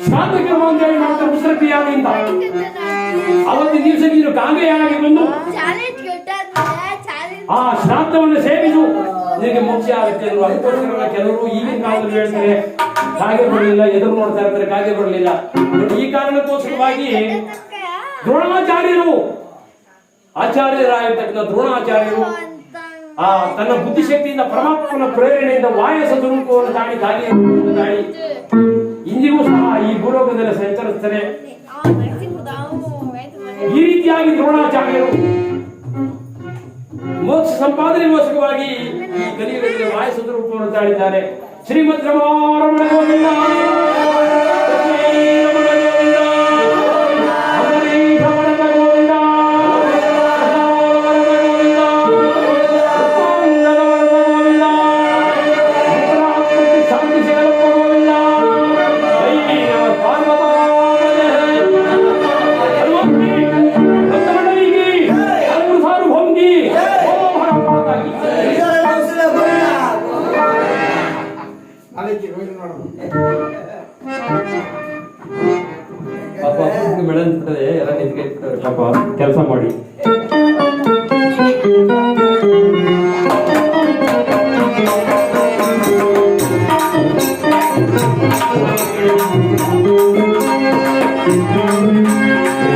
ಶ್ರಾದ್ದ ಕರ್ಮ ಅಂತ ಹೇಳಿ ಮಾಡ್ತಾರೆ ಉಸಿರಕ್ರಿಯಾದಿಂದ. ಅವತ್ತಿನ ದಿವಸ ನೀನು ಕಾಗೆಯಾಗಿ ಬಂದು ಆ ಶ್ರಾದ್ದವನ್ನು ಸೇವಿಸು, ನಿನಗೆ ಮೋಕ್ಷ ಆಗುತ್ತೆ ಅನ್ನುವ. ಅದಕ್ಕೋಸ್ಕರ ಕೆಲವರು ಈಗಿನ ಕಾಲದಲ್ಲಿ ಹೇಳ್ತಾರೆ ಕಾಗೆ ಬರಲಿಲ್ಲ, ಎದುರು ನೋಡ್ತಾ ಇರ್ತಾರೆ ಕಾಗೆ ಬರಲಿಲ್ಲ. ಈ ಕಾರಣಕ್ಕೋಸ್ಕರವಾಗಿ ದ್ರೋಣಾಚಾರ್ಯರು, ಆಚಾರ್ಯರಾಗಿರ್ತಕ್ಕಂಥ ದ್ರೋಣಾಚಾರ್ಯರು ತನ್ನ ಬುದ್ಧಿಶಕ್ತಿಯಿಂದ ಪರಮಾತ್ಮನ ಪ್ರೇರಣೆಯಿಂದ ವಾಯಸ ಸ್ವರೂಪವನ್ನು ತಾಳಿ ತಾಳಿ ಇಂದಿಗೂ ಸಹ ಈ ಭೂಲೋಕದಲ್ಲಿ ಸಂಚರಿಸ್ತಾರೆ. ಈ ರೀತಿಯಾಗಿ ದ್ರೋಣಾಚಾರ್ಯರು ಮೋಕ್ಷ ಸಂಪಾದನೆಗೋಸ್ಕರವಾಗಿ ಈ ಕಲಿಯುಗದಲ್ಲಿ ವಾಯಸ ಸ್ವರೂಪವನ್ನು ತಾಳಿದ್ದಾರೆ. ಶ್ರೀಮದ್ ರಮಾರಮಣ ಗೋವಿಂದ. ಪಾಪ ಎಲ್ಲ ನಿಂತ್ಕೊಂಡು ಪಾಪ ಕೆಲಸ ಮಾಡಿ